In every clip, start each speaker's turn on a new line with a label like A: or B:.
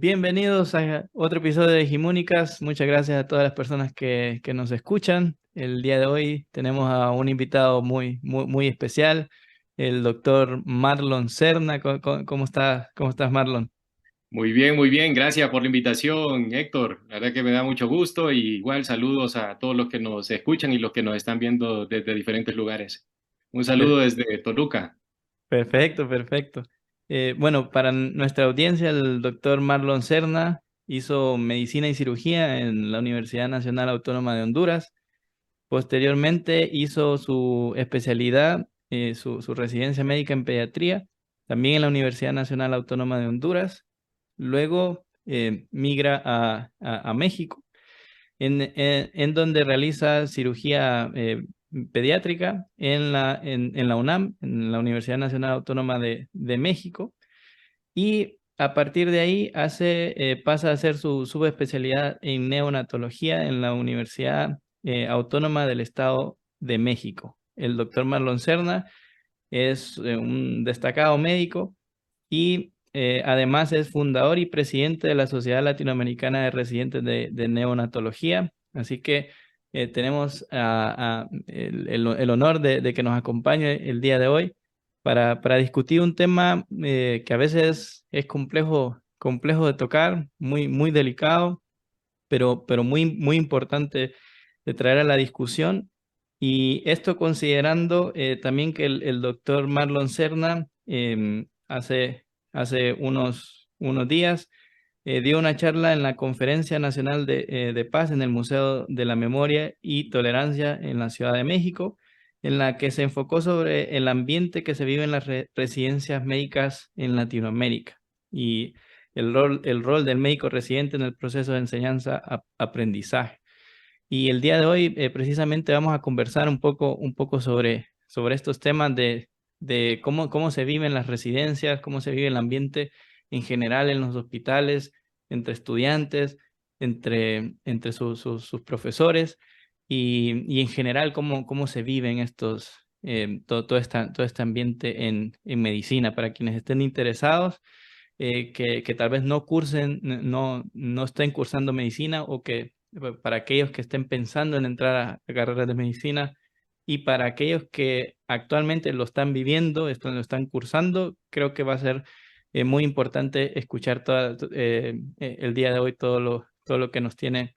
A: Bienvenidos a otro episodio de Hegemónicas. Muchas gracias a todas las personas que nos escuchan. El día de hoy tenemos a un invitado muy especial, el doctor Marlon Serna. ¿Cómo estás, Marlon?
B: Muy bien, gracias por la invitación, Héctor. La verdad que me da mucho gusto y igual saludos a todos los que nos escuchan y los que nos están viendo desde diferentes lugares. Un
A: Per-
B: saludo desde Toluca.
A: Perfecto, perfecto. Bueno, para nuestra audiencia, el doctor Marlon Serna hizo medicina y cirugía en la Universidad Nacional Autónoma de Honduras. Posteriormente hizo su especialidad, su residencia médica en pediatría, también en la Universidad Nacional Autónoma de Honduras. Luego migra a México, en donde realiza cirugía pediátrica en la UNAM, en la Universidad Nacional Autónoma de México. Y a partir de ahí pasa a hacer su subespecialidad en neonatología en la Universidad Autónoma del Estado de México. El doctor Marlon Serna es un destacado médico y además es fundador y presidente de la Sociedad Latinoamericana de Residentes de Neonatología. Así que tenemos el honor de que nos acompañe el día de hoy para discutir un tema que a veces es complejo de tocar, muy delicado, pero muy importante de traer a la discusión. Y esto considerando también que el doctor Marlon Serna hace unos días dio una charla en la Conferencia Nacional de Paz en el Museo de la Memoria y Tolerancia en la Ciudad de México, en la que se enfocó sobre el ambiente que se vive en las residencias médicas en Latinoamérica y el rol del médico residente en el proceso de enseñanza-aprendizaje. Y el día de hoy precisamente vamos a conversar un poco sobre estos temas de cómo se vive en las residencias, cómo se vive el ambiente en general en los hospitales, entre estudiantes, entre sus profesores y en general cómo se viven todo este ambiente en medicina. Para quienes estén interesados, que tal vez no cursen, no estén cursando medicina o que para aquellos que estén pensando en entrar a carreras de medicina y para aquellos que actualmente lo están viviendo, lo están cursando, creo que va a ser muy importante escuchar el día de hoy todo lo que nos tiene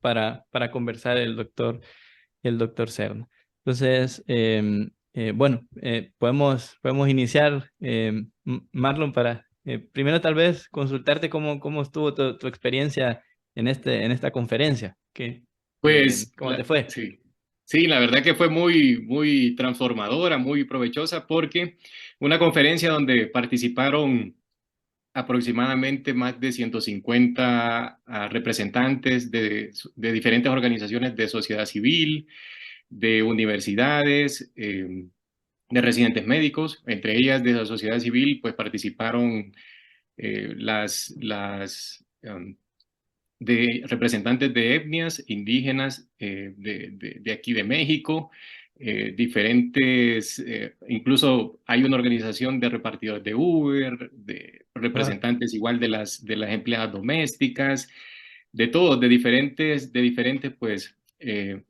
A: para conversar el doctor Serna. Entonces, bueno, podemos iniciar, Marlon, para primero tal vez consultarte cómo estuvo tu experiencia en esta conferencia. ¿Cómo te fue?
B: Sí, sí, la verdad que fue muy transformadora, muy provechosa porque una conferencia donde participaron aproximadamente más de 150 representantes de diferentes organizaciones de sociedad civil, de universidades, de residentes médicos. Entre ellas de la sociedad civil pues participaron de representantes de etnias indígenas de aquí de México, incluso hay una organización de repartidores de Uber, de
A: Ah,
B: representantes igual de las empleadas domésticas, de todos, de diferentes pues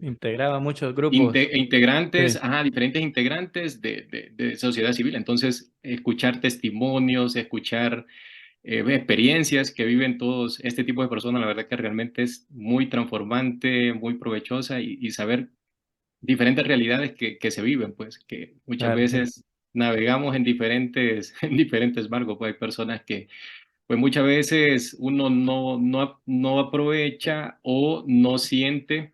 A: integraba muchos grupos.
B: integrantes,
A: Sí,
B: diferentes integrantes de sociedad civil. Entonces, escuchar testimonios, escuchar experiencias que viven todos este tipo de personas, la verdad que realmente es muy transformante, muy provechosa y saber diferentes realidades que se viven, pues que muchas
A: claro, sí.
B: veces navegamos en diferentes, en diferentes barcos, pues hay personas que pues muchas veces uno no aprovecha o no siente,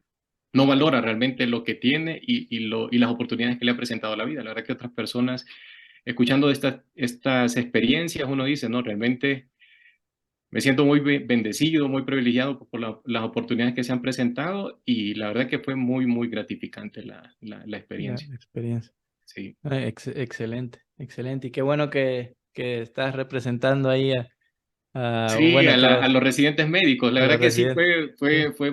B: no valora realmente lo que tiene y las oportunidades que le ha presentado la vida. La verdad que otras personas, escuchando estas experiencias, uno dice, no, realmente me siento muy bendecido, muy privilegiado por las oportunidades que se han presentado y la verdad que fue muy gratificante la
A: La
B: experiencia.
A: experiencia.
B: Sí.
A: Excelente, excelente. Y qué bueno que estás representando ahí
B: Sí,
A: bueno,
B: a los residentes médicos, la
A: a los
B: verdad que sí
A: residentes. Sí.
B: fue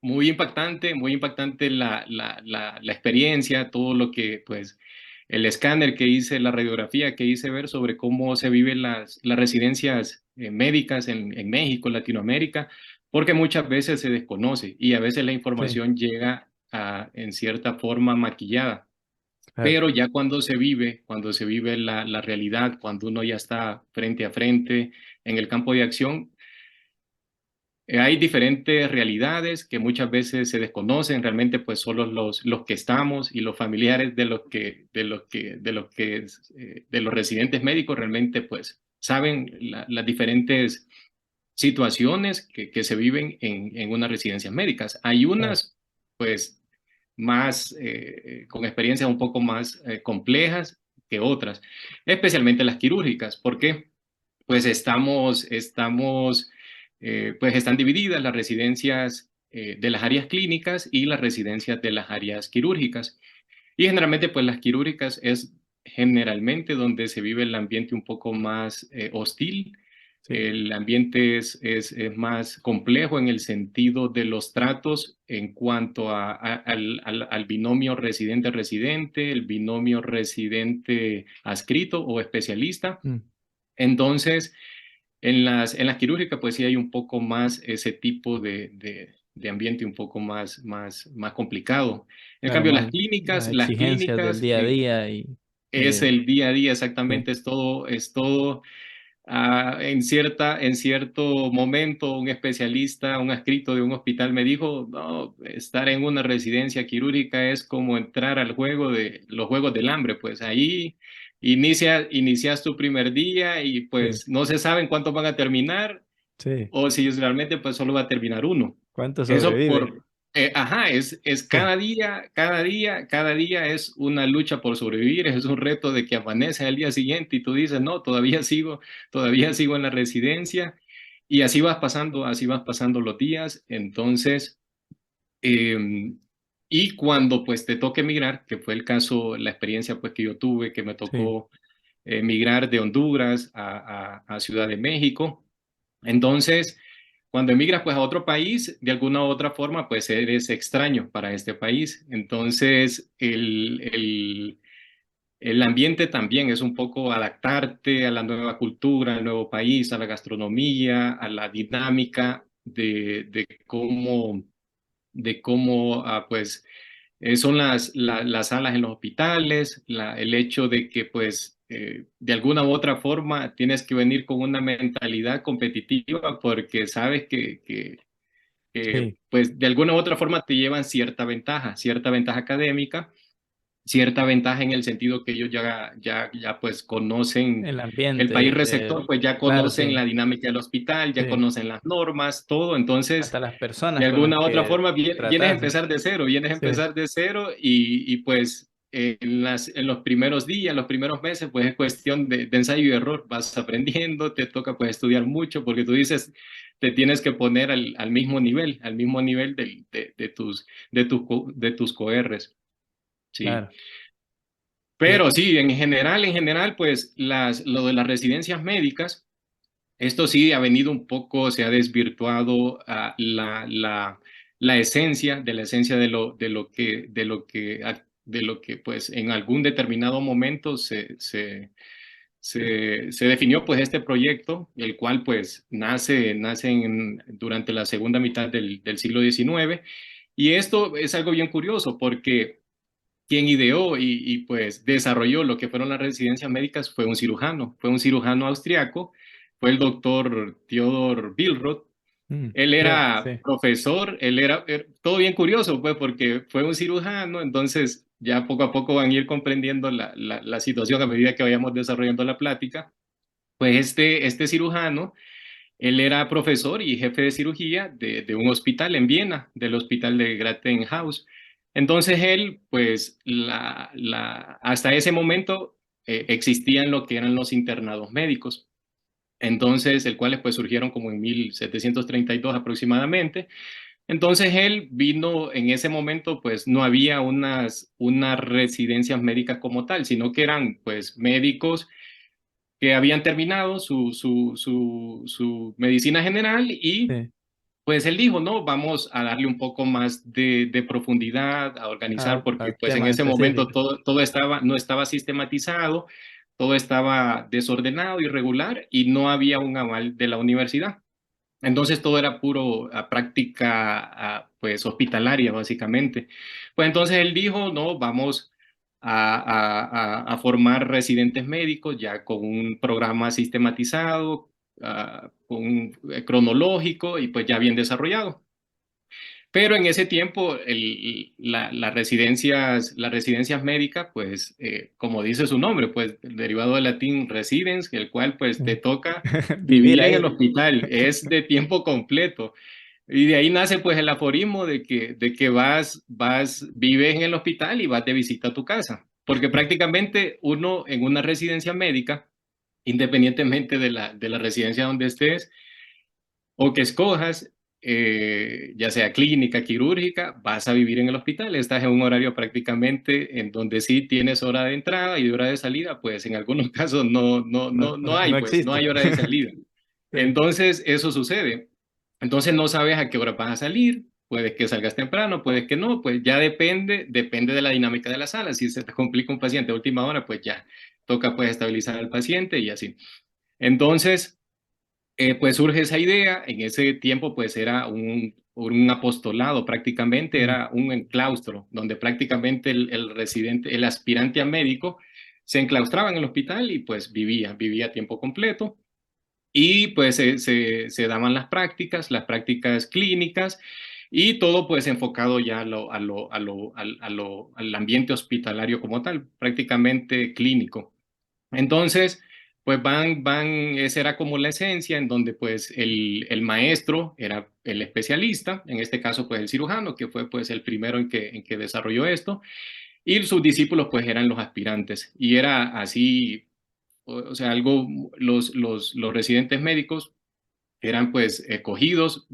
B: muy impactante la experiencia, todo lo que pues el escáner que hice, la radiografía que hice ver sobre cómo se viven las residencias médicas en México, en Latinoamérica, porque muchas veces se desconoce y a veces la
A: Sí,
B: información llega en cierta forma maquillada.
A: claro.
B: Pero ya cuando se vive la realidad, cuando uno ya está frente a frente en el campo de acción, hay diferentes realidades que muchas veces se desconocen, realmente pues solo los que estamos y los familiares de los residentes médicos realmente pues saben las diferentes situaciones que se viven en unas residencias médicas. Hay
A: Claro.
B: unas pues más con experiencias un poco más complejas que otras, especialmente las quirúrgicas. ¿Por qué? Pues pues están divididas las residencias de las áreas clínicas y las residencias de las áreas quirúrgicas. Y generalmente, pues las quirúrgicas es generalmente donde se vive el ambiente un poco más hostil.
A: Sí,
B: El ambiente es más complejo en el sentido de los tratos en cuanto al binomio residente-residente, el binomio residente adscrito o especialista.
A: mm,
B: Entonces, en las quirúrgicas, pues sí hay un poco más ese tipo de ambiente un poco más complicado. En
A: claro,
B: cambio,
A: más las
B: las
A: exigencias del
B: clínicas
A: día a día y
B: es
A: eh,
B: el día a día
A: sí,
B: exactamente, es todo en cierto momento un especialista, un adscrito de un hospital me dijo, no, estar en una residencia quirúrgica es como entrar al juego de los Juegos del Hambre, pues ahí inicias tu primer día y
A: sí,
B: pues no se saben cuántos van a terminar
A: sí.
B: o si realmente pues solo va a terminar uno.
A: ¿Cuánto
B: Eso
A: sobrevive?
B: es
A: Sí,
B: cada día es una lucha por sobrevivir, es un reto de que amanece al día siguiente y tú dices, no, todavía sigo en la residencia y así vas pasando los días. Entonces, eh, y cuando pues te toque emigrar, que fue el caso, la experiencia pues que yo tuve, que me
A: sí,
B: tocó emigrar de Honduras a Ciudad de México. Entonces, cuando emigras pues a otro país, de alguna u otra forma pues eres extraño para este país. Entonces, el ambiente también es un poco adaptarte a la nueva cultura, al nuevo país, a la gastronomía, a la dinámica de cómo pues son las salas en los hospitales, el hecho de que pues de alguna u otra forma tienes que venir con una mentalidad competitiva porque sabes que,
A: sí.
B: pues de alguna u otra forma te llevan cierta ventaja académica, cierta ventaja en el sentido que ellos ya pues conocen
A: El
B: el país
A: ambiente,
B: receptor, pues ya
A: claro,
B: conocen
A: sí,
B: la dinámica del hospital, ya
A: sí.
B: conocen las normas, todo, entonces
A: Hasta las
B: de
A: personas con las
B: alguna u otra
A: que
B: forma vienes a
A: tratas.
B: empezar de cero,
A: Sí,
B: y pues en los primeros días, los primeros meses, pues es cuestión de ensayo y error, vas aprendiendo, te toca pues estudiar mucho porque tú dices, te tienes que poner al mismo nivel de tus coerres, sí.
A: claro. Eh,
B: Pero sí, en general, pues lo de las residencias médicas, esto sí ha venido un poco, se ha desvirtuado la esencia de lo que pues en algún determinado momento se definió pues este proyecto, el cual pues nace durante la segunda mitad del siglo XIX. Y esto es algo bien curioso porque quien ideó pues desarrolló lo que fueron las residencias médicas fue un cirujano austriaco, fue el doctor Theodor Billroth. Él
A: cierto,
B: era
A: sí,
B: profesor, todo bien curioso, pues, porque fue un cirujano, entonces ya poco a poco van a ir comprendiendo la situación a medida que vayamos desarrollando la plática. Pues este cirujano, él era profesor y jefe de cirugía de un hospital en Viena, del hospital de Gratenhaus. Entonces él, pues, hasta ese momento existían lo que eran los internados médicos. Entonces, el cual pues surgieron como en 1732 aproximadamente. Entonces él vino en ese momento, pues no había unas residencias médicas como tal, sino que eran pues médicos que habían terminado su medicina general y
A: sí,
B: pues él dijo, no, vamos a darle un poco más de profundidad, a organizar, porque
A: A
B: pues en
A: temas
B: ese momento
A: específicos.
B: todo no estaba sistematizado, todo estaba desordenado, irregular y no había un aval de la universidad. Entonces todo era puro práctica pues hospitalaria básicamente. Pues entonces él dijo, no, vamos a formar residentes médicos ya con un programa sistematizado, cronológico y pues ya bien desarrollado. Pero en ese tiempo las residencias médicas, pues como dice su nombre, pues derivado del latín residens, el cual pues te
A: Mm.
B: toca
A: Vivir
B: vivir en el
A: ahí.
B: hospital, es de tiempo completo. Y de ahí nace pues el aforismo de que vives en el hospital y vas de visita a tu casa. Porque prácticamente uno en una residencia médica, independientemente de la residencia donde estés, o que escojas, ya sea clínica, quirúrgica, vas a vivir en el hospital. Estás en un horario prácticamente en donde sí tienes hora de entrada y hora de salida, pues en algunos casos no hay,
A: No
B: pues no
A: existe.
B: hay hora de salida.
A: Sí.
B: Entonces, eso sucede. Entonces no sabes a qué hora vas a salir, puedes que salgas temprano, puedes que no, pues ya depende de la dinámica de la sala. Si se te complica un paciente a última hora, pues ya toca pues estabilizar al paciente y así. Entonces, pues surge esa idea, en ese tiempo pues era un apostolado prácticamente,
A: Mm,
B: era un enclaustro, donde prácticamente el residente, el aspirante a médico, se enclaustraba en el hospital y pues vivía a tiempo completo. Y pues se daban las prácticas clínicas y todo pues enfocado ya al ambiente hospitalario como tal, prácticamente clínico. Entonces, pues esa era como la esencia en donde pues el maestro era el especialista, en este caso pues el cirujano, que fue pues el primero en que desarrolló esto, y sus discípulos pues eran los aspirantes. Y era así, o sea, los residentes médicos eran pues escogidos,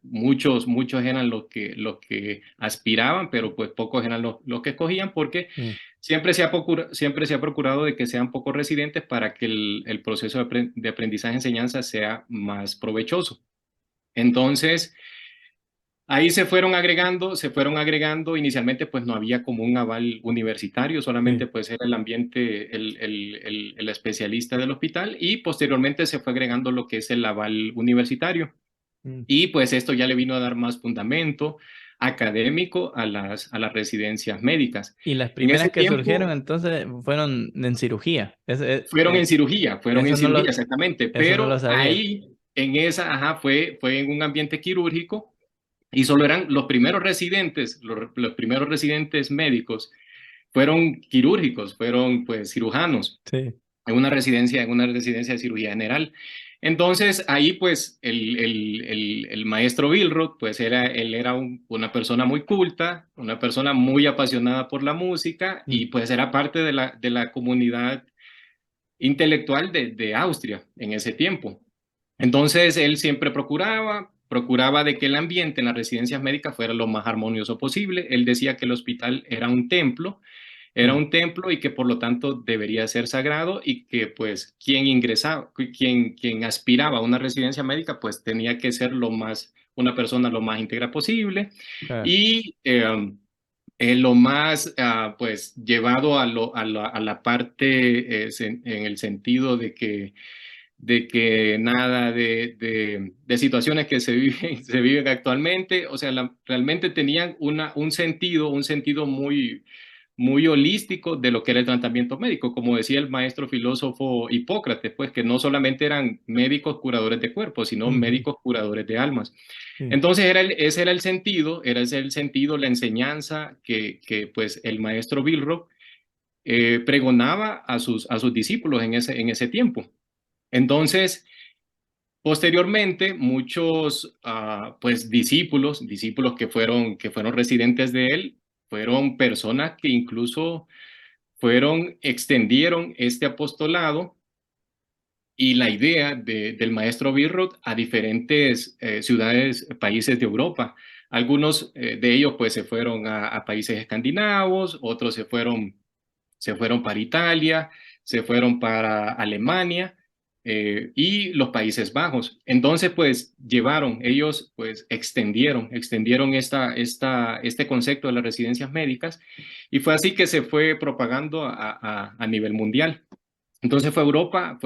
B: muchos eran los que aspiraban, pero pues pocos eran los que escogían porque
A: mm.
B: siempre se ha procurado de que sean pocos residentes para que el proceso de aprendizaje-enseñanza sea más provechoso. Entonces, ahí se fueron agregando, inicialmente pues no había como un aval universitario,
A: Sí.
B: solamente pues era el ambiente, el especialista del hospital y posteriormente se fue agregando lo que es el aval universitario.
A: Mm.
B: Y pues esto ya le vino a dar más fundamento académico a las residencias médicas.
A: Y las
B: En ese
A: primeras que surgieron
B: tiempo
A: entonces fueron en cirugía.
B: fueron en
A: Eso no
B: cirugía
A: lo,
B: exactamente,
A: eso no lo
B: pero
A: sabía.
B: ahí fue en un ambiente quirúrgico y solo eran los primeros residentes, los primeros residentes médicos fueron quirúrgicos, fueron pues cirujanos
A: Sí.
B: en una residencia de cirugía general. Entonces ahí pues el maestro Bilrod, pues él era una persona muy culta, una persona muy apasionada por la música
A: Mm.
B: y pues era parte de la comunidad intelectual de Austria en ese tiempo. Entonces él siempre procuraba de que el ambiente en las residencias médicas fuera lo más armonioso posible. Él decía que el hospital era
A: Mm.
B: un templo y que por lo tanto debería ser sagrado y que pues quien ingresaba, quien aspiraba a una residencia médica pues tenía que ser una persona lo más íntegra posible
A: Claro.
B: y lo más pues llevado a la parte en el sentido de que nada de situaciones que se viven actualmente, o sea, realmente tenían un sentido muy holístico de lo que era el tratamiento médico, como decía el maestro filósofo Hipócrates, pues que no solamente eran médicos curadores de cuerpos, sino
A: Ujú.
B: médicos curadores de almas.
A: Sí.
B: Entonces ese era el sentido, la enseñanza que pues el maestro Bilro pregonaba a sus discípulos en ese tiempo. Entonces, posteriormente, muchos pues discípulos que fueron residentes de él, fueron personas que incluso extendieron este apostolado y la idea del maestro Birrod a diferentes ciudades, países de Europa. Algunos de ellos pues se fueron a países escandinavos, otros se fueron para Italia, se fueron para Alemania y los Países Bajos. Entonces, pues ellos pues extendieron este concepto de las residencias médicas y fue así que se fue propagando a nivel mundial. Entonces fue Europa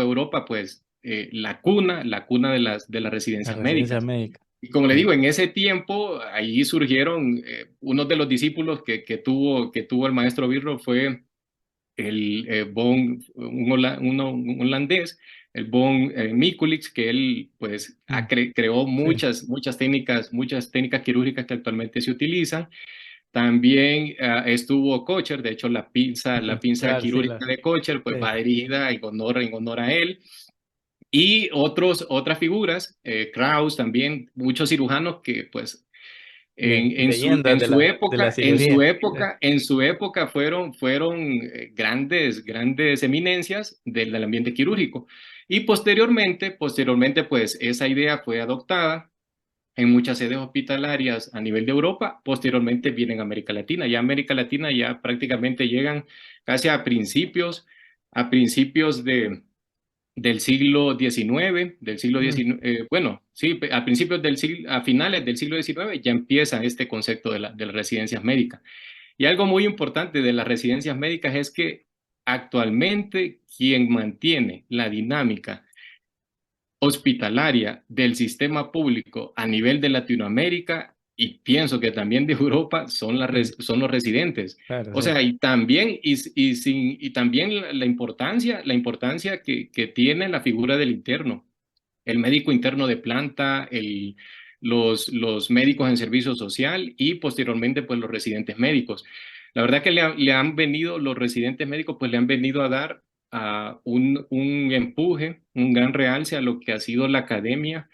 B: pues la cuna de las
A: La
B: residencias
A: residencia
B: médicas.
A: médica.
B: Y como le
A: Sí.
B: digo, en ese tiempo ahí surgieron unos de los discípulos que tuvo el maestro Birro fue un holandés, el Von Mikulicz, que él pues
A: Mm,
B: creó
A: sí.
B: muchas técnicas quirúrgicas que actualmente se utilizan. También estuvo Kocher, de hecho la pinza
A: Claro, sí,
B: quirúrgica de Kocher pues
A: sí.
B: va dirigida en honor a él. Y otras figuras, Kraus también, muchos cirujanos que pues
A: Le- leyendas de la cirugía. Sí,
B: en su época fueron grandes eminencias del ambiente quirúrgico. Y posteriormente, pues esa idea fue adoptada en muchas sedes hospitalarias a nivel de Europa, posteriormente vienen a América Latina. Ya América Latina ya prácticamente llegan casi a principios del siglo XIX,
A: mm,
B: bueno, sí, a principios del siglo, a finales del siglo XIX ya empieza este concepto de las residencias médicas. Y algo muy importante de las residencias médicas es que actualmente quien mantiene la dinámica hospitalaria del sistema público a nivel de Latinoamérica y pienso que también de Europa
A: sí,
B: son los residentes.
A: claro,
B: O
A: sí.
B: sea, y también la importancia que tiene la figura del interno, el médico interno de planta, los médicos en servicio social y posteriormente pues los residentes médicos. La verdad que los residentes médicos pues le han venido a dar un empuje, un gran realce a lo que ha sido la academia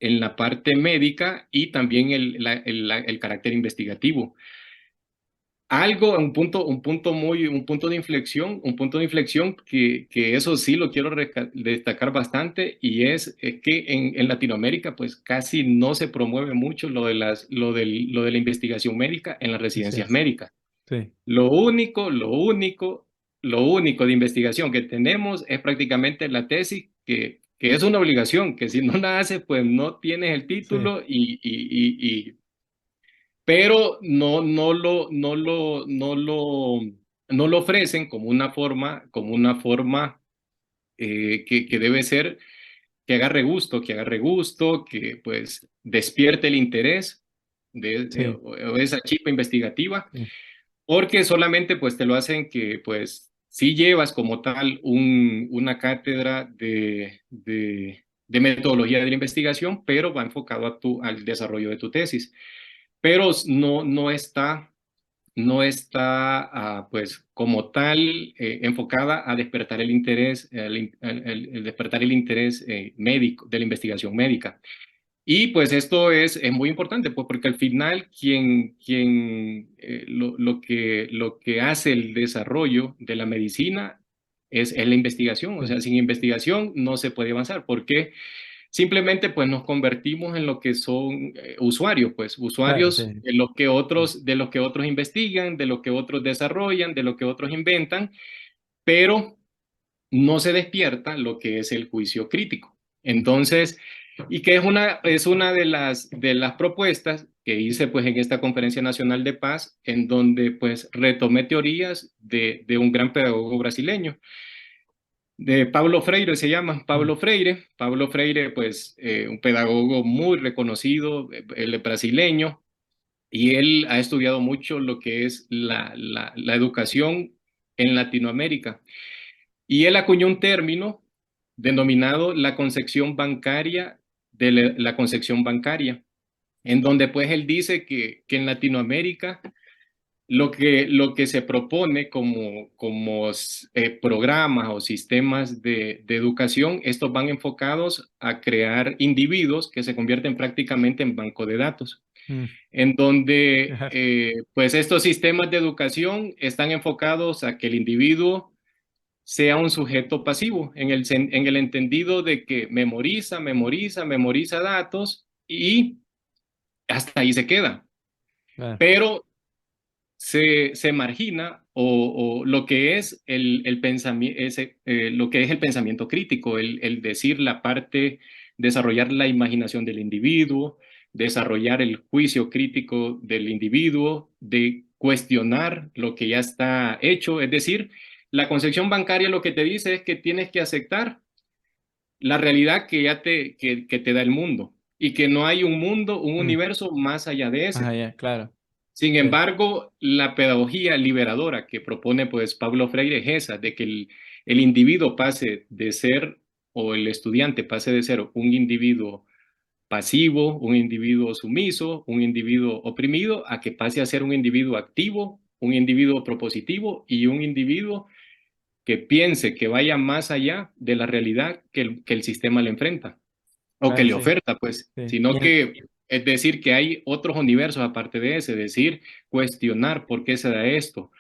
B: en la parte médica y también el carácter investigativo. Un punto de inflexión que eso sí lo quiero destacar bastante y es que en Latinoamérica pues casi no se promueve mucho lo de la investigación médica en las
A: Así
B: residencias
A: es.
B: médicas.
A: Sí,
B: Lo único, lo único, lo único de investigación que tenemos es prácticamente la tesis que es una obligación, que si no la haces pues no tienes el
A: sí,
B: título pero no lo ofrecen como una forma que debe ser, que agarre gusto, que pues despierte el interés
A: sí,
B: o esa chispa investigativa,
A: sí,
B: porque solamente pues te lo hacen que pues sí llevas como tal una cátedra de metodología de la investigación, pero va enfocado al desarrollo de tu tesis pero no está pues como tal enfocada a despertar el interés, el despertar el interés médico, de la investigación médica. Y pues esto es muy importante, pues porque al final lo que hace el desarrollo de la medicina es la investigación, o
A: sí.
B: sea, sin investigación no se puede avanzar. ¿Por qué? Simplemente pues nos convertimos en lo que son usuarios, pues
A: Claro, sí.
B: usuarios de lo que otros investigan, de lo que otros desarrollan, de lo que otros inventan, pero no se despierta lo que es el juicio crítico. Entonces, y que es una de las propuestas que hice pues en esta Conferencia Nacional de Paz, en donde pues retomé teorías de un gran pedagogo brasileño de Pablo Freire se llama,
A: Mm,
B: Pablo Freire. Pablo Freire, pues, un pedagogo muy reconocido, él es brasileño, y él ha estudiado mucho lo que es la educación en Latinoamérica. Y él acuñó un término denominado la concepción bancaria la concepción bancaria, en donde pues él dice que en Latinoamérica lo que se propone como programas o sistemas de educación, estos van enfocados a crear individuos que se convierten prácticamente en banco de datos,
A: mm,
B: en donde
A: claro,
B: pues estos sistemas de educación están enfocados a que el individuo sea un sujeto pasivo, en el entendido de que memoriza datos y hasta ahí se queda.
A: claro.
B: Pero se margina o lo que es el pensamiento, lo que es el pensamiento crítico, el decir la parte, desarrollar la imaginación del individuo, desarrollar el juicio crítico del individuo, de cuestionar lo que ya está hecho. Es decir, la concepción bancaria lo que te dice es que tienes que aceptar la realidad que ya que te da el mundo y que no hay un mundo, un
A: Mm,
B: universo más allá de ese.
A: ajá, ya, claro.
B: Sin
A: Sí,
B: embargo, la pedagogía liberadora que propone pues Pablo Freire es esa, de que el individuo pase de ser, o el estudiante pase de ser un individuo pasivo, un individuo sumiso, un individuo oprimido, a que pase a ser un individuo activo, un individuo propositivo y un individuo que piense, que vaya más allá de la realidad que el sistema le enfrenta o que
A: claro,
B: le
A: sí,
B: oferta, pues,
A: sí.
B: sino que es decir que hay otros universos aparte de ese, decir, cuestionar por qué se da esto.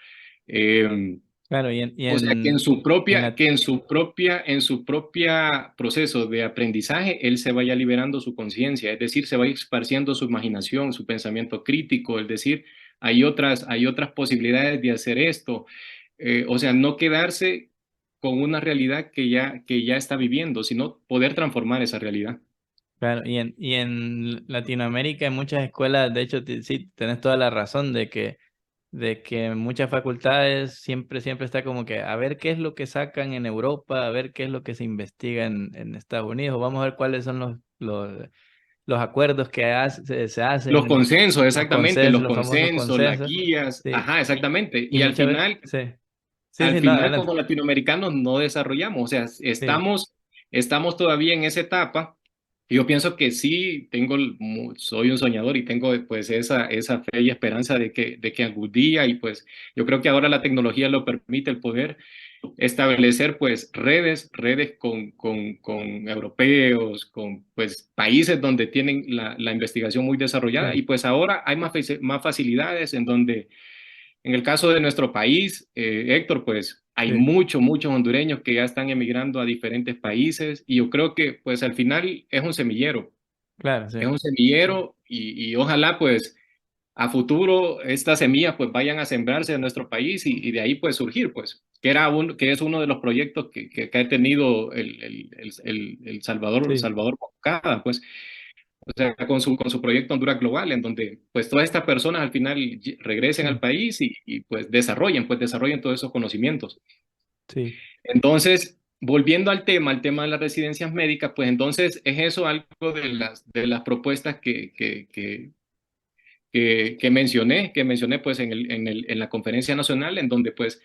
B: Eh,
A: Claro,
B: o sea,
A: y en la,
B: en su propia proceso de aprendizaje, él se vaya liberando su conciencia, es decir, se vaya esparciendo su imaginación, su pensamiento crítico, es decir, hay otras posibilidades de hacer esto. O sea, no quedarse con una realidad que ya está viviendo, sino poder transformar esa realidad.
A: claro, y en Latinoamérica hay muchas escuelas, de hecho, sí, tenés toda la razón de que en muchas facultades siempre está como que a ver qué es lo que sacan en Europa, a ver qué es lo que se investiga en Estados Unidos, vamos a ver cuáles son los acuerdos que se
B: Los
A: hacen,
B: consensos, exactamente, los
A: los famosos
B: consensos, las
A: consensos,
B: guías,
A: sí,
B: ajá, exactamente.
A: y muchas veces, sí, sí, sí, no, adelante,
B: Como latinoamericanos no desarrollamos, o sea,
A: sí,
B: estamos todavía en esa etapa. Yo pienso que sí, soy un soñador y tengo pues esa fe y esperanza de que algún día, y pues yo creo que ahora la tecnología lo permite, el poder establecer pues redes con europeos, con pues países donde tienen la investigación muy desarrollada,
A: sí,
B: y pues ahora hay más facilidades en donde en el caso de nuestro país, Héctor, pues hay
A: sí,
B: muchos hondureños que ya están emigrando a diferentes países, y yo creo que pues al final
A: claro,
B: es
A: sí,
B: un semillero, y ojalá pues a futuro estas semillas pues vayan a sembrarse en nuestro país, y de ahí pues surgir pues, que es uno de los proyectos que ha tenido el
A: sí,
B: Salvador Moncada, pues, o sea, con su proyecto Honduras Global, en donde pues todas estas personas al final regresen al
A: sí,
B: país y pues desarrollen todos esos conocimientos.
A: sí,
B: Entonces, volviendo al tema de las residencias médicas, pues entonces es eso algo de las propuestas que mencioné pues en la conferencia nacional, en donde pues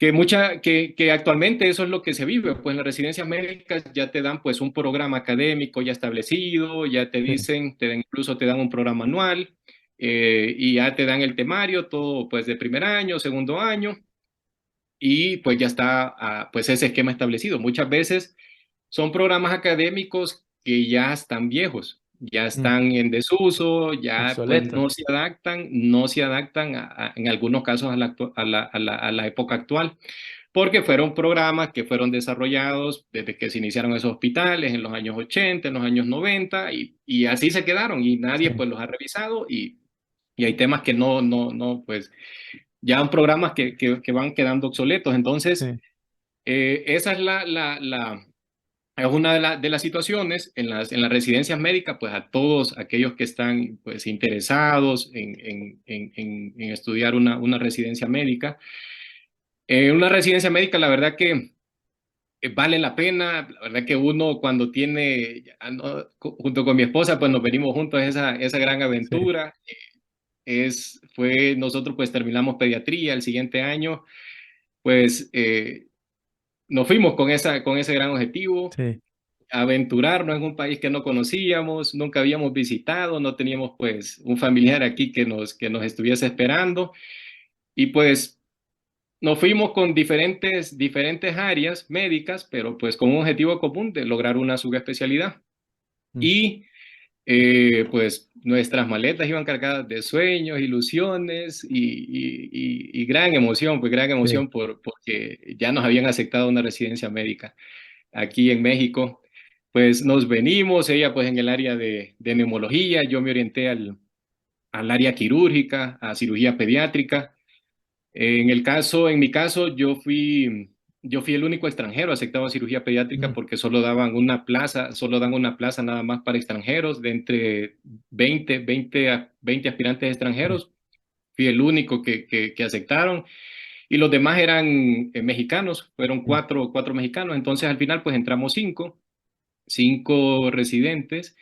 B: que actualmente eso es lo que se vive, pues en las residencias médicas ya te dan pues un programa académico ya establecido, ya te
A: sí,
B: dicen, incluso te dan un programa anual, y ya te dan el temario, todo pues de primer año, segundo año, y pues ya está pues ese esquema establecido. Muchas veces son programas académicos que ya están viejos, ya
A: mm,
B: están en desuso, ya pues
A: obsoleto,
B: no se adaptan en algunos casos a la época actual, porque fueron programas que fueron desarrollados desde que se iniciaron esos hospitales en los años 80, en los años 90, y así se quedaron, y nadie
A: sí,
B: pues los ha revisado, y hay temas que no, pues ya son programas que van quedando obsoletos. Entonces,
A: sí,
B: esa es es una de las situaciones en las residencias médicas, pues a todos aquellos que están pues interesados en estudiar una residencia médica. Una residencia médica, la verdad que vale la pena, la verdad que uno cuando tiene, junto con mi esposa, pues nos venimos juntos a esa gran
A: sí,
B: aventura. Nosotros pues terminamos pediatría el siguiente año, pues nos fuimos con ese gran objetivo,
A: sí,
B: aventurarnos en un país que no conocíamos, nunca habíamos visitado, no teníamos pues un familiar aquí que nos estuviese esperando, y pues nos fuimos con diferentes áreas médicas, pero pues con un objetivo común de lograr una subespecialidad.
A: mm,
B: Y pues nuestras maletas iban cargadas de sueños, ilusiones y gran emoción, pues gran
A: sí,
B: emoción porque ya nos habían aceptado una residencia médica aquí en México. Pues nos venimos, ella pues en el área de neumología, yo me orienté al área quirúrgica, a cirugía pediátrica. En mi caso, yo fui el único extranjero aceptado a cirugía pediátrica
A: Mm,
B: porque solo dan una plaza nada más para extranjeros, de entre 20 aspirantes
A: sí,
B: extranjeros. Fui el único que aceptaron y los demás eran mexicanos, fueron
A: mm,
B: cuatro mexicanos. Entonces al final pues entramos cinco residentes.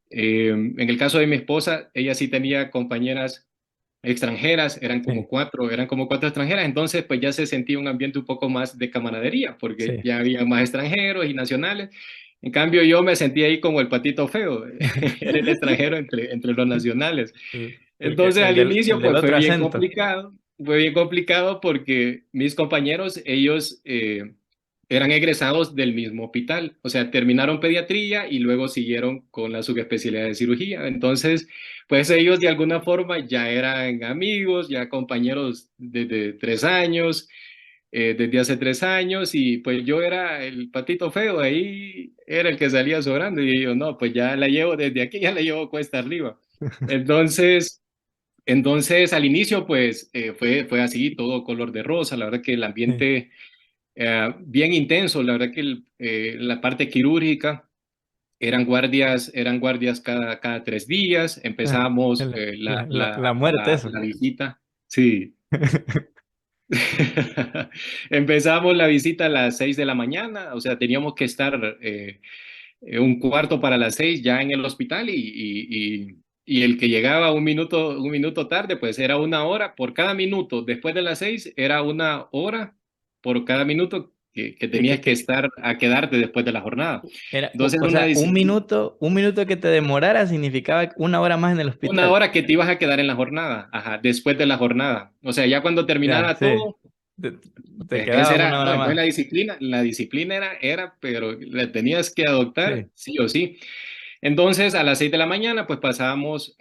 B: En el caso de mi esposa, ella sí tenía compañeras extranjeras,
A: sí,
B: eran como cuatro extranjeras, entonces pues ya se sentía un ambiente un poco más de camaradería, porque
A: sí.
B: ya había más extranjeros y nacionales. En cambio yo me sentía ahí como el patito feo, era el extranjero entre los nacionales. Entonces al inicio
A: El del
B: pues
A: otro acento.
B: fue bien complicado porque mis compañeros, ellos eran egresados del mismo hospital, o sea, terminaron pediatría y luego siguieron con la subespecialidad de cirugía. Entonces, pues ellos de alguna forma ya eran amigos, ya compañeros desde 3 años, desde hace 3 años, y pues yo era el patito feo, ahí era el que salía sobrando, y yo no, pues ya la llevo desde aquí, ya la llevo cuesta arriba. Entonces, al inicio, pues fue así, todo color de rosa, la verdad que el
A: Sí.
B: ambiente bien intenso, la verdad que la parte quirúrgica eran guardias cada 3 días,
A: Ah,
B: empezábamos
A: la muerte, eso.
B: la visita, sí, empezamos la visita a las 6 de la mañana, o sea, teníamos que estar un cuarto para las 6 ya en el hospital y el que llegaba un minuto tarde, pues era 1 hora por cada minuto. Después de las 6 era 1 hora por cada minuto que
A: Que,
B: tenías
A: que,
B: que
A: que
B: estar a quedarte después de la jornada.
A: era,
B: Entonces
A: o
B: era una
A: sea,
B: disciplina.
A: un minuto que te demorara significaba 1 hora más en el
B: Una
A: hospital.
B: hora que te ibas a quedar en la jornada, ajá, después de la jornada. O sea, ya cuando
A: Ya,
B: terminara
A: sí.
B: todo,
A: Te, te
B: pues esa
A: quedabas
B: era,
A: una
B: no,
A: hora
B: entonces
A: más.
B: la disciplina pero la tenías que adoptar
A: Sí,
B: sí o sí. Entonces, a las 6 de la mañana, pues pasábamos,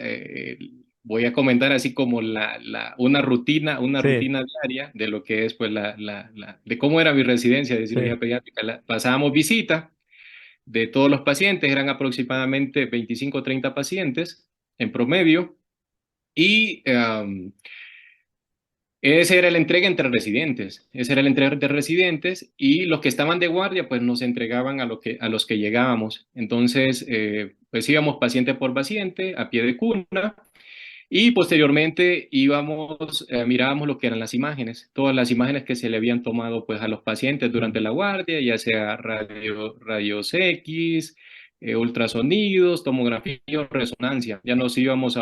B: voy a comentar así como una
A: sí,
B: rutina diaria de lo que es, pues, de cómo era mi residencia de
A: sí.
B: cirugía pediátrica. Pasábamos visita de todos los pacientes, eran aproximadamente 25 o 30 pacientes en promedio, y esa era la entrega entre residentes, esa era la entrega de residentes y los que estaban de guardia pues nos entregaban a los que llegábamos. Entonces pues íbamos paciente por paciente a pie de cuna y posteriormente mirábamos lo que eran las imágenes, todas las imágenes que se le habían tomado pues a los pacientes durante
A: Mm.
B: la guardia, ya sea rayos X, ultrasonidos, tomografía o resonancia. Ya nos íbamos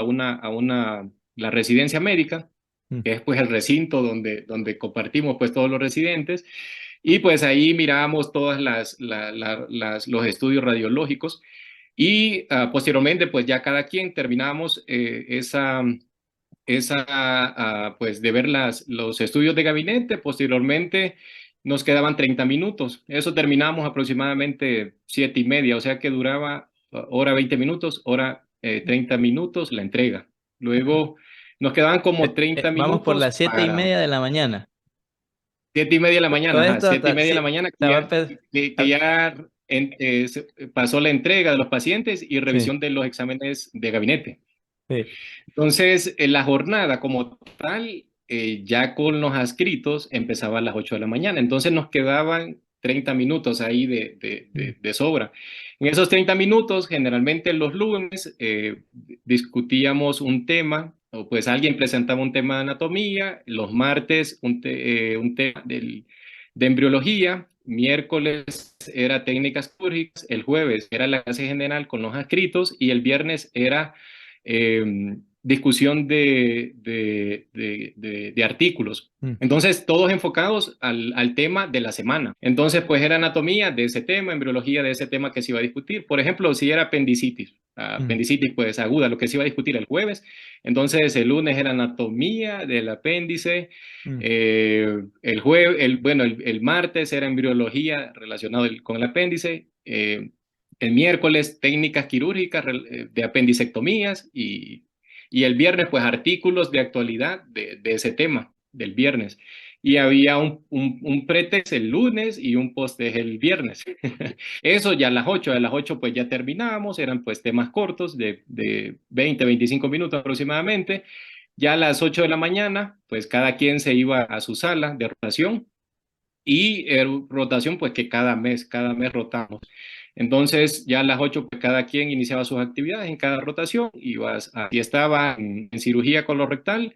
B: la residencia médica,
A: Mm.
B: que es pues el recinto donde compartimos pues todos los residentes, y pues ahí mirábamos todas los estudios radiológicos y posteriormente pues ya cada quien terminamos pues de ver los estudios de gabinete, posteriormente nos quedaban 30 minutos, eso terminamos aproximadamente 7:30, o sea que duraba hora 20 minutos, hora 30 minutos la entrega. Luego nos quedaban como 30
A: Vamos por
B: minutos
A: las siete y
B: para
A: media de la mañana.
B: 7:30 de la mañana,
A: Todo
B: ajá,
A: esto
B: 7:30 de la mañana,
A: te va a pe-
B: que ya pasó la entrega de los pacientes y
A: sí,
B: revisión de los exámenes de gabinete.
A: sí.
B: Entonces, en la jornada como tal, ya con los adscritos, empezaba a las 8 de la mañana. Entonces nos quedaban 30 minutos ahí
A: Mm,
B: de sobra. En esos 30 minutos, generalmente los lunes, discutíamos un tema, o pues alguien presentaba un tema de anatomía, los martes un tema de embriología, miércoles era técnicas quirúrgicas, el jueves era la clase general con los adscritos y el viernes era discusión de artículos.
A: mm,
B: Entonces, todos enfocados al tema de la semana. Entonces, pues era anatomía de ese tema, embriología de ese tema que se iba a discutir. Por ejemplo, si era
A: mm,
B: apendicitis pues aguda, lo que se iba a discutir el jueves. Entonces, el lunes era anatomía del apéndice.
A: mm.
B: El martes era embriología relacionado con el apéndice. El miércoles técnicas quirúrgicas de apendicectomías y el viernes pues artículos de actualidad de ese tema del viernes. y había un pretest el lunes y un post-test el viernes. Eso ya a las 8 pues ya terminábamos, eran pues temas cortos de 20, 25 minutos aproximadamente. Ya a las 8 de la mañana, pues cada quien se iba a su sala de rotación y rotación pues que cada mes rotamos. Entonces ya a las 8 pues cada quien iniciaba sus actividades en cada rotación, si estaba en cirugía colorectal,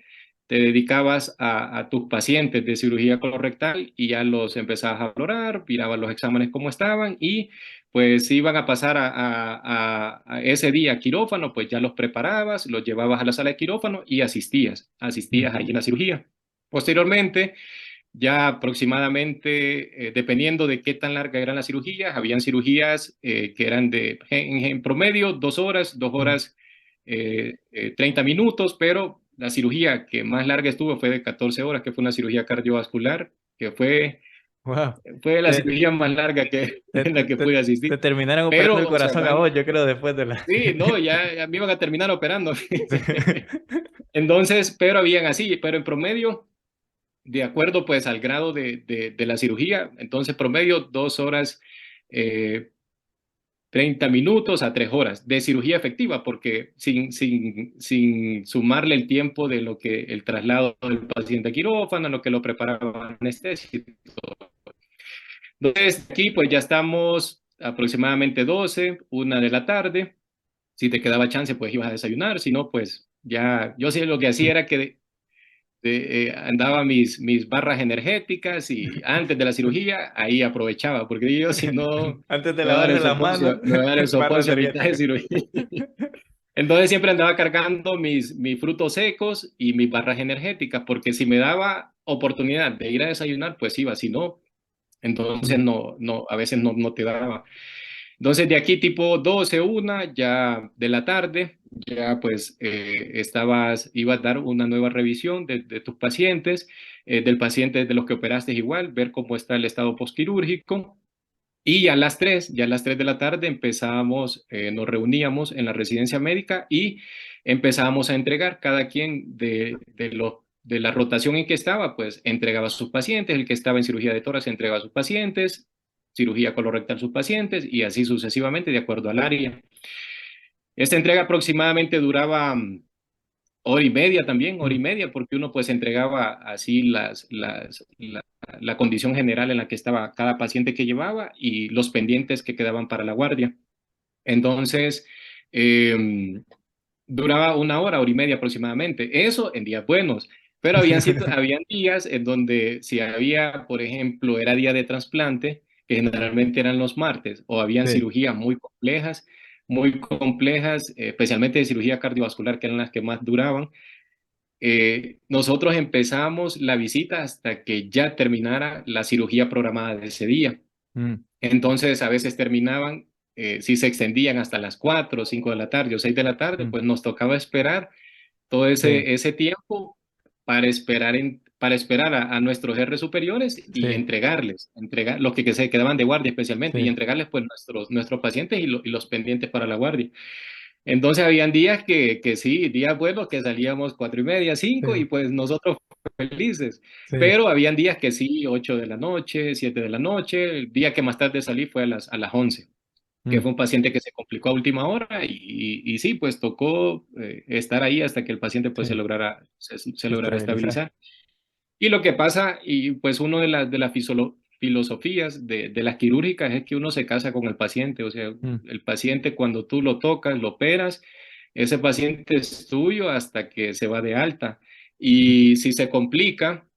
B: te dedicabas a tus pacientes de cirugía colorectal y ya los empezabas a valorar, mirabas los exámenes cómo estaban y pues si iban a pasar a ese día a quirófano, pues ya los preparabas, los llevabas a la sala de quirófano y asistías ahí en la cirugía. Posteriormente, ya aproximadamente, dependiendo de qué tan larga eran las cirugías, habían cirugías que eran en promedio 2 horas, 2 horas 30 minutos, pero la cirugía que más larga estuvo fue de 14 horas, que fue una cirugía cardiovascular, que
A: Wow.
B: fue la
A: Te,
B: cirugía más larga
A: te,
B: en la que pude asistir.
A: te terminaron operando el
B: Pero, o sea,
A: corazón a vos, yo creo, después de la...
B: sí, no, ya me iban a terminar operando.
A: Sí.
B: Entonces, pero habían así, pero en promedio de acuerdo pues al grado de la cirugía, entonces promedio 2 horas, eh, 30 minutos a 3 horas de cirugía efectiva, porque sin sumarle el tiempo de lo que el traslado del paciente a quirófano, lo que lo preparaba anestesia. Entonces aquí pues ya estamos aproximadamente 12, 1 de la tarde. Si te quedaba chance pues ibas a desayunar, si no pues ya, yo sí lo que hacía era que andaba mis barras energéticas y antes de la cirugía ahí aprovechaba, porque yo si no
A: Antes de
B: me va a dar
A: lavarse
B: el
A: las manos,
B: soponcio, me va a dar el
A: barra
B: soponcio a mitad de
A: energética.
B: cirugía. Entonces siempre andaba cargando mis frutos secos y mis barras energéticas, porque si me daba oportunidad de ir a desayunar, pues iba, si no, entonces
A: Mm.
B: a veces no te daba. Entonces de aquí tipo 12 1 ya de la tarde, ya pues ibas a dar una nueva revisión de tus pacientes, del paciente de los que operaste igual, ver cómo está el estado postquirúrgico. Y ya a las 3 de la tarde empezábamos, nos reuníamos en la residencia médica y empezábamos a entregar cada quien de la rotación en que estaba, pues entregaba a sus pacientes, el que estaba en cirugía de tórax entregaba a sus pacientes, cirugía colorectal a sus pacientes y así sucesivamente de acuerdo al área. Esta entrega aproximadamente duraba hora y media también, hora y
A: Mm.
B: media, porque uno pues entregaba así la condición general en la que estaba cada paciente que llevaba y los pendientes que quedaban para la guardia. Entonces, eh, duraba 1 hora, hora y media aproximadamente. Eso en días buenos. Pero habían días en donde si había, por ejemplo, era día de trasplante, que generalmente eran los martes, o habían
A: Sí.
B: cirugías muy complejas, especialmente de cirugía cardiovascular, que eran las que más duraban. Nosotros empezamos la visita hasta que ya terminara la cirugía programada de ese día.
A: Mm.
B: Entonces, a veces terminaban, si se extendían hasta las 4 o 5 de la tarde o 6 de la tarde,
A: Mm.
B: pues nos tocaba esperar todo
A: Sí,
B: ese tiempo para esperar a nuestros R superiores y
A: sí,
B: entregar los que se quedaban de guardia especialmente, y
A: sí,
B: entregarles pues nuestros pacientes y los pendientes para la guardia. Entonces habían días que sí, días buenos que salíamos 4:30, 5 y
A: sí,
B: pues nosotros felices,
A: sí.
B: pero habían días que sí, 8 de la noche, 7 de la noche, el día que más tarde salí fue a las 11, que
A: Mm.
B: fue un paciente que se complicó a última hora y sí, pues tocó estar ahí hasta que el paciente pues
A: Sí,
B: se lograra
A: estabilizar.
B: estabilizar. Y lo que pasa, y pues una de las filosofías de las quirúrgicas es que uno se casa con el paciente, o sea,
A: Mm.
B: el paciente cuando tú lo tocas, lo operas, ese paciente es tuyo hasta que se va de alta.
A: Mm.
B: Y si se complica,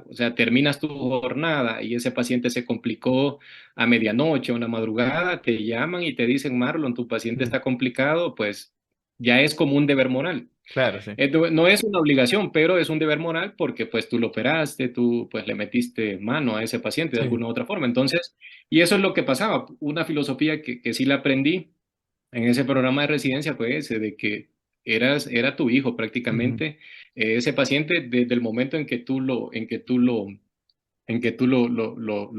B: o sea, terminas tu jornada y ese paciente se complicó a medianoche o una madrugada, te llaman y te dicen, Marlon, tu paciente
A: Mm.
B: está complicado, pues ya es como un deber moral.
A: Claro, sí.
B: No es una obligación, pero es un deber moral porque pues tú lo operaste, tú pues le metiste mano a ese paciente de
A: Sí.
B: alguna u otra forma. Entonces, y eso es lo que pasaba. Una filosofía que sí la aprendí en ese programa de residencia fue ese, de que era tu hijo
A: Ujú.
B: prácticamente, ese paciente desde el momento en que tú lo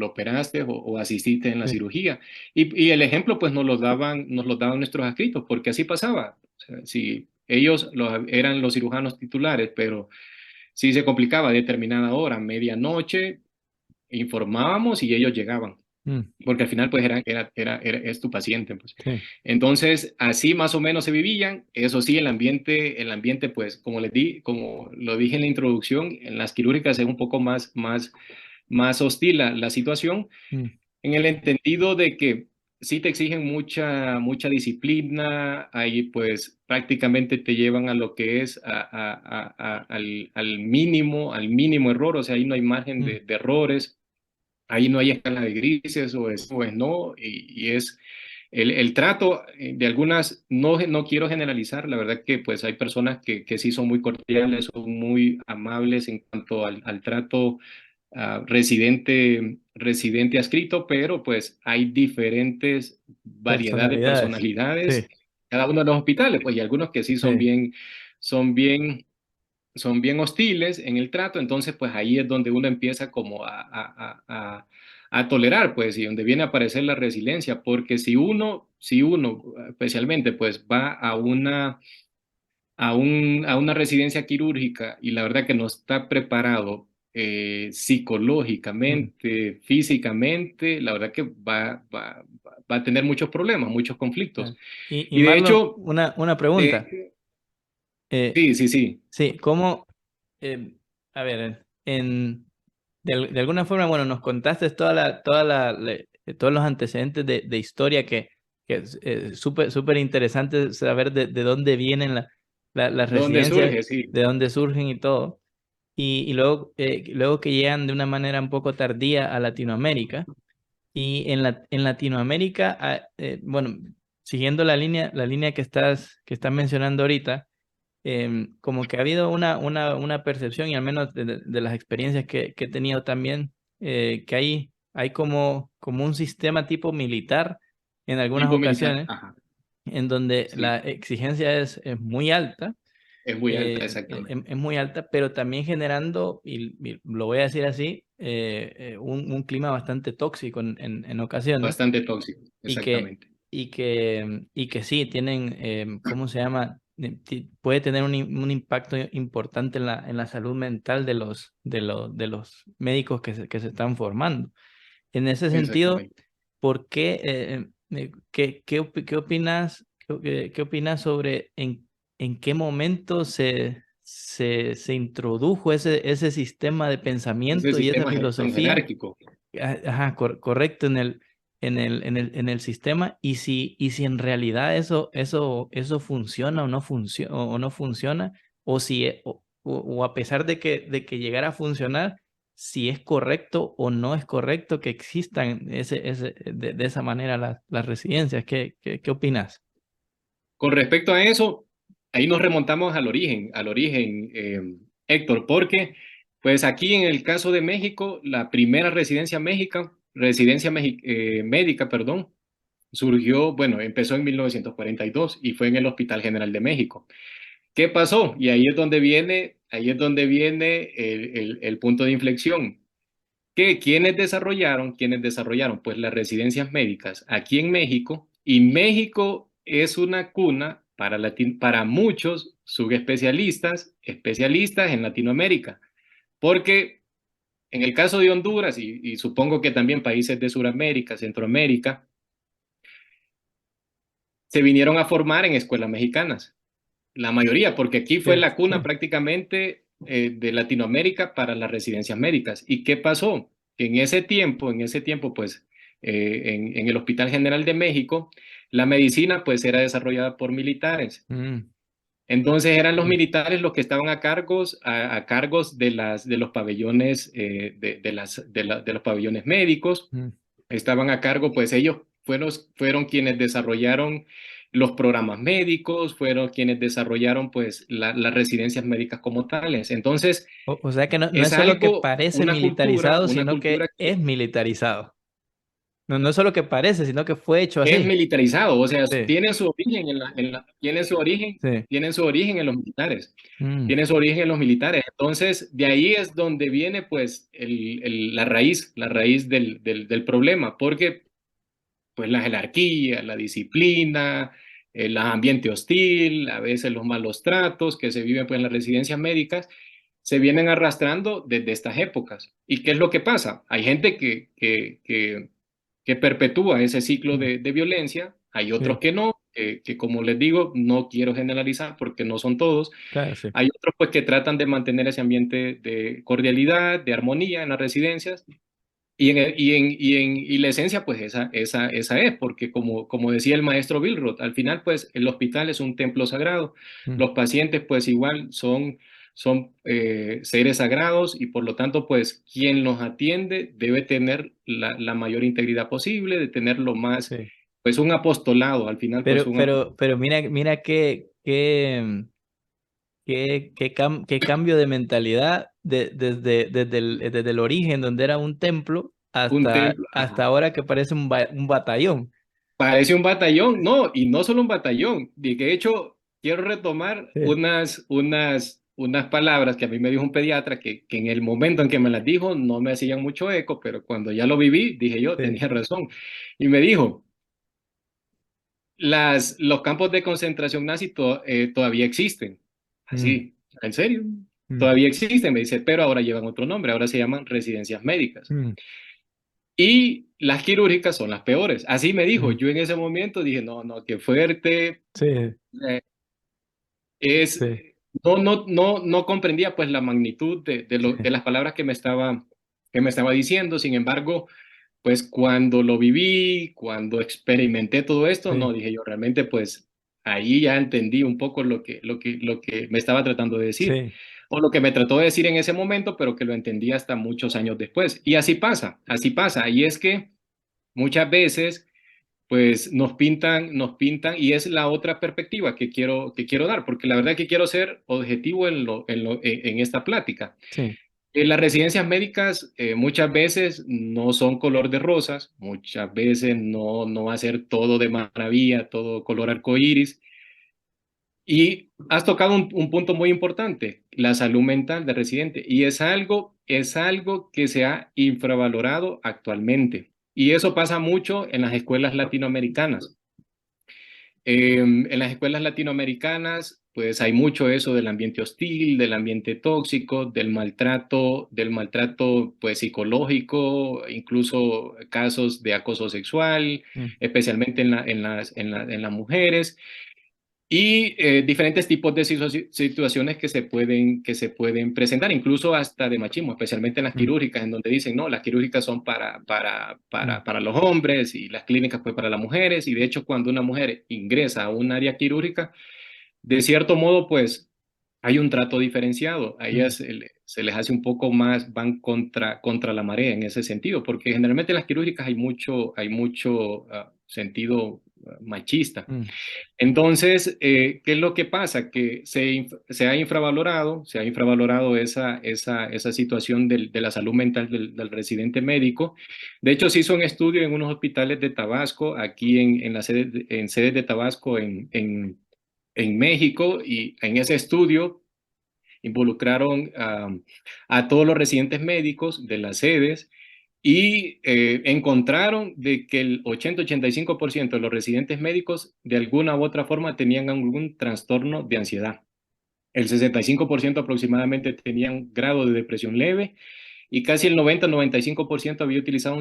B: operaste o asististe en la
A: Sí.
B: cirugía. Y el ejemplo, pues, nos lo daban nuestros escritos, porque así pasaba. O sea, si ellos eran los cirujanos titulares, pero si se complicaba a determinada hora, medianoche, informábamos y ellos llegaban,
A: Mm,
B: porque al final pues es tu paciente, pues.
A: sí,
B: Entonces, así más o menos se vivían. Eso sí, el ambiente pues, como lo dije en la introducción, en las quirúrgicas es un poco más hostil la situación,
A: mm,
B: en el entendido de que sí te exigen mucha disciplina, ahí pues prácticamente te llevan a lo que es al mínimo error, o sea, ahí no hay margen
A: mm,
B: de errores. Ahí no hay escala de grises o es no, y es el trato de algunas, no quiero generalizar, la verdad que pues hay personas que sí son muy cordiales, son muy amables en cuanto al trato residente adscrito, pero pues hay diferentes variedad de
A: personalidades.
B: personalidades
A: Sí,
B: en cada uno de los hospitales, pues y algunos que sí
A: sí,
B: son bien son bien hostiles en el trato, entonces pues ahí es donde uno empieza como a tolerar, pues, y donde viene a aparecer la resiliencia, porque si uno especialmente pues va a una residencia quirúrgica y la verdad que no está preparado
A: mm,
B: psicológicamente, físicamente, la verdad que va a tener muchos problemas, muchos conflictos.
A: claro. Y
B: Y de
A: Marlon,
B: hecho,
A: una pregunta. Eh,
B: sí, sí, sí,
A: sí, ¿cómo, a ver, de alguna forma, bueno, nos contaste todos los antecedentes de historia que es súper interesante saber de dónde vienen las
B: ¿dónde
A: residencias,
B: surge? Sí,
A: de dónde surgen y todo. Y luego que llegan de una manera un poco tardía a Latinoamérica. Y en Latinoamérica, bueno, siguiendo la línea que estás mencionando ahorita, como que ha habido una percepción, y al menos de las experiencias que he tenido también, que hay como un sistema tipo militar en algunas
B: tipo militar,
A: ocasiones,
B: ajá.
A: en donde la
B: Sí,
A: exigencia es muy alta,
B: es muy alta, exactamente.
A: es muy alta, pero también generando, y lo voy a decir así, un clima bastante tóxico en ocasiones,
B: Bastante tóxico,
A: y que,
B: exactamente.
A: y que sí, tienen, ¿cómo se llama? Puede tener un impacto importante en la salud mental de los médicos que se están formando. En ese sentido,
B: Exactamente.
A: ¿por qué, qué opinas, qué opinas sobre en qué momento se introdujo ese sistema de
B: Ese
A: pensamiento y esa
B: sistema tan
A: filosofía?
B: jerárquico.
A: Ajá, correcto, en el sistema, y si en realidad eso funciona o no funciona, o si o a pesar de que llegara a funcionar, si es correcto o no es correcto que existan de esa manera las residencias. ¿Qué opinas?
B: Con respecto a eso, ahí nos remontamos al origen, Héctor, porque pues aquí en el caso de México, la primera residencia médica, perdón, surgió, bueno, empezó en 1942 y fue en el Hospital General de México. ¿Qué pasó? Y ahí es donde viene el punto de inflexión. ¿Quiénes desarrollaron? Pues las residencias médicas aquí en México, y México es una cuna para muchos subespecialistas, especialistas en Latinoamérica, porque en el caso de Honduras, y supongo que también países de Sudamérica, Centroamérica, se vinieron a formar en escuelas mexicanas, la mayoría, porque aquí fue
A: Sí,
B: la cuna
A: sí.
B: prácticamente de Latinoamérica para las residencias médicas. ¿Y qué pasó? Que en ese tiempo, pues, en el Hospital General de México, la medicina, pues, era desarrollada por militares.
A: Mm,
B: Entonces eran los
A: mm,
B: militares los que estaban a cargos de los pabellones, de los pabellones médicos.
A: mm.
B: Estaban a cargo, pues ellos fueron quienes desarrollaron los programas médicos, fueron quienes desarrollaron pues las residencias médicas como tales. Entonces,
A: O sea que no
B: es
A: es solo que
B: algo,
A: parece
B: una cultura,
A: militarizado,
B: una
A: sino
B: cultura
A: que
B: que
A: es militarizado. No es solo que parece, sino que fue hecho
B: es
A: así.
B: militarizado, o sea,
A: Sí, sí.
B: tienen su origen en los militares,
A: Mm,
B: tienen su origen en los militares. Entonces, de ahí es donde viene pues la raíz del problema, porque pues la jerarquía, la disciplina, el ambiente hostil, a veces los malos tratos que se viven pues en las residencias médicas, se vienen arrastrando desde estas épocas. ¿Y qué es lo que pasa? Hay gente que perpetúa ese ciclo
A: mm,
B: de violencia, hay otros
A: sí,
B: que no, que como les digo, no quiero generalizar porque no son todos,
A: claro, sí.
B: hay otros pues que tratan de mantener ese ambiente de cordialidad, de armonía en las residencias, y la esencia, pues esa es, porque como decía el maestro Bilroth, al final, pues el hospital es un templo sagrado.
A: Mm,
B: Los pacientes, pues igual son seres sagrados y por lo tanto, pues quien los atiende debe tener la mayor integridad posible, de tener lo más,
A: sí.
B: pues un apostolado, al final, pues un apostolado.
A: Pero mira qué cambio de mentalidad desde el origen, donde era un templo,
B: Un
A: hasta,
B: templo,
A: hasta ahora que parece un batallón.
B: parece un batallón, no, y no solo un batallón. De hecho, quiero retomar
A: Sí,
B: unas palabras que a mí me dijo un pediatra que en el momento en que me las dijo no me hacían mucho eco, pero cuando ya lo viví, dije yo,
A: sí.
B: tenía razón. Y me dijo, los campos de concentración nazi todavía existen.
A: Mm,
B: Así, ¿en serio?
A: mm,
B: Todavía existen, me dice, pero ahora llevan otro nombre, ahora se llaman residencias médicas.
A: mm,
B: Y las quirúrgicas son las peores. Así me dijo.
A: mm.
B: Yo en ese momento dije, no, no, qué fuerte.
A: Sí,
B: eh, es,
A: sí,
B: no comprendía pues la magnitud de
A: sí,
B: las palabras que me estaba diciendo. Sin embargo, pues cuando lo viví, cuando experimenté todo esto,
A: sí,
B: no, dije yo, realmente pues ahí ya entendí un poco lo que me estaba tratando de decir.
A: sí.
B: O lo que me trató de decir en ese momento, pero que lo entendí hasta muchos años después. Y así pasa, así pasa. Y es que muchas veces pues nos pintan, y es la otra perspectiva que quiero dar, porque la verdad que quiero ser objetivo en esta plática.
A: Sí.
B: Las residencias médicas muchas veces no son color de rosas, muchas veces no va a ser todo de maravilla, todo color arcoíris, y has tocado un punto muy importante, la salud mental del residente, y es algo que se ha infravalorado actualmente. Y eso pasa mucho en las escuelas latinoamericanas. En las escuelas latinoamericanas, pues hay mucho eso del ambiente hostil, del ambiente tóxico, del maltrato pues psicológico, incluso casos de acoso sexual,
A: Mm,
B: especialmente en las mujeres. Y diferentes tipos de situaciones que se pueden presentar, incluso hasta de machismo, especialmente en las
A: mm,
B: quirúrgicas, en donde dicen, no, las quirúrgicas son para, para,
A: mm,
B: para, para los hombres y las clínicas pues para las mujeres. Y de hecho, cuando una mujer ingresa a un área quirúrgica, de cierto modo, pues hay un trato diferenciado. A
A: mm,
B: ellas se les hace un poco más, van contra la marea en ese sentido, porque generalmente en las quirúrgicas hay mucho sentido machista.
A: mm,
B: Entonces, ¿qué es lo que pasa? Que se ha infravalorado esa situación de la salud mental del residente médico. De hecho, se hizo un estudio en unos hospitales de Tabasco, aquí en sedes de Tabasco en México, y en ese estudio involucraron a todos los residentes médicos de las sedes y encontraron de que el 80-85% de los residentes médicos de alguna u otra forma tenían algún trastorno de ansiedad. El 65% aproximadamente tenían grado de depresión leve y casi el 90-95% había utilizado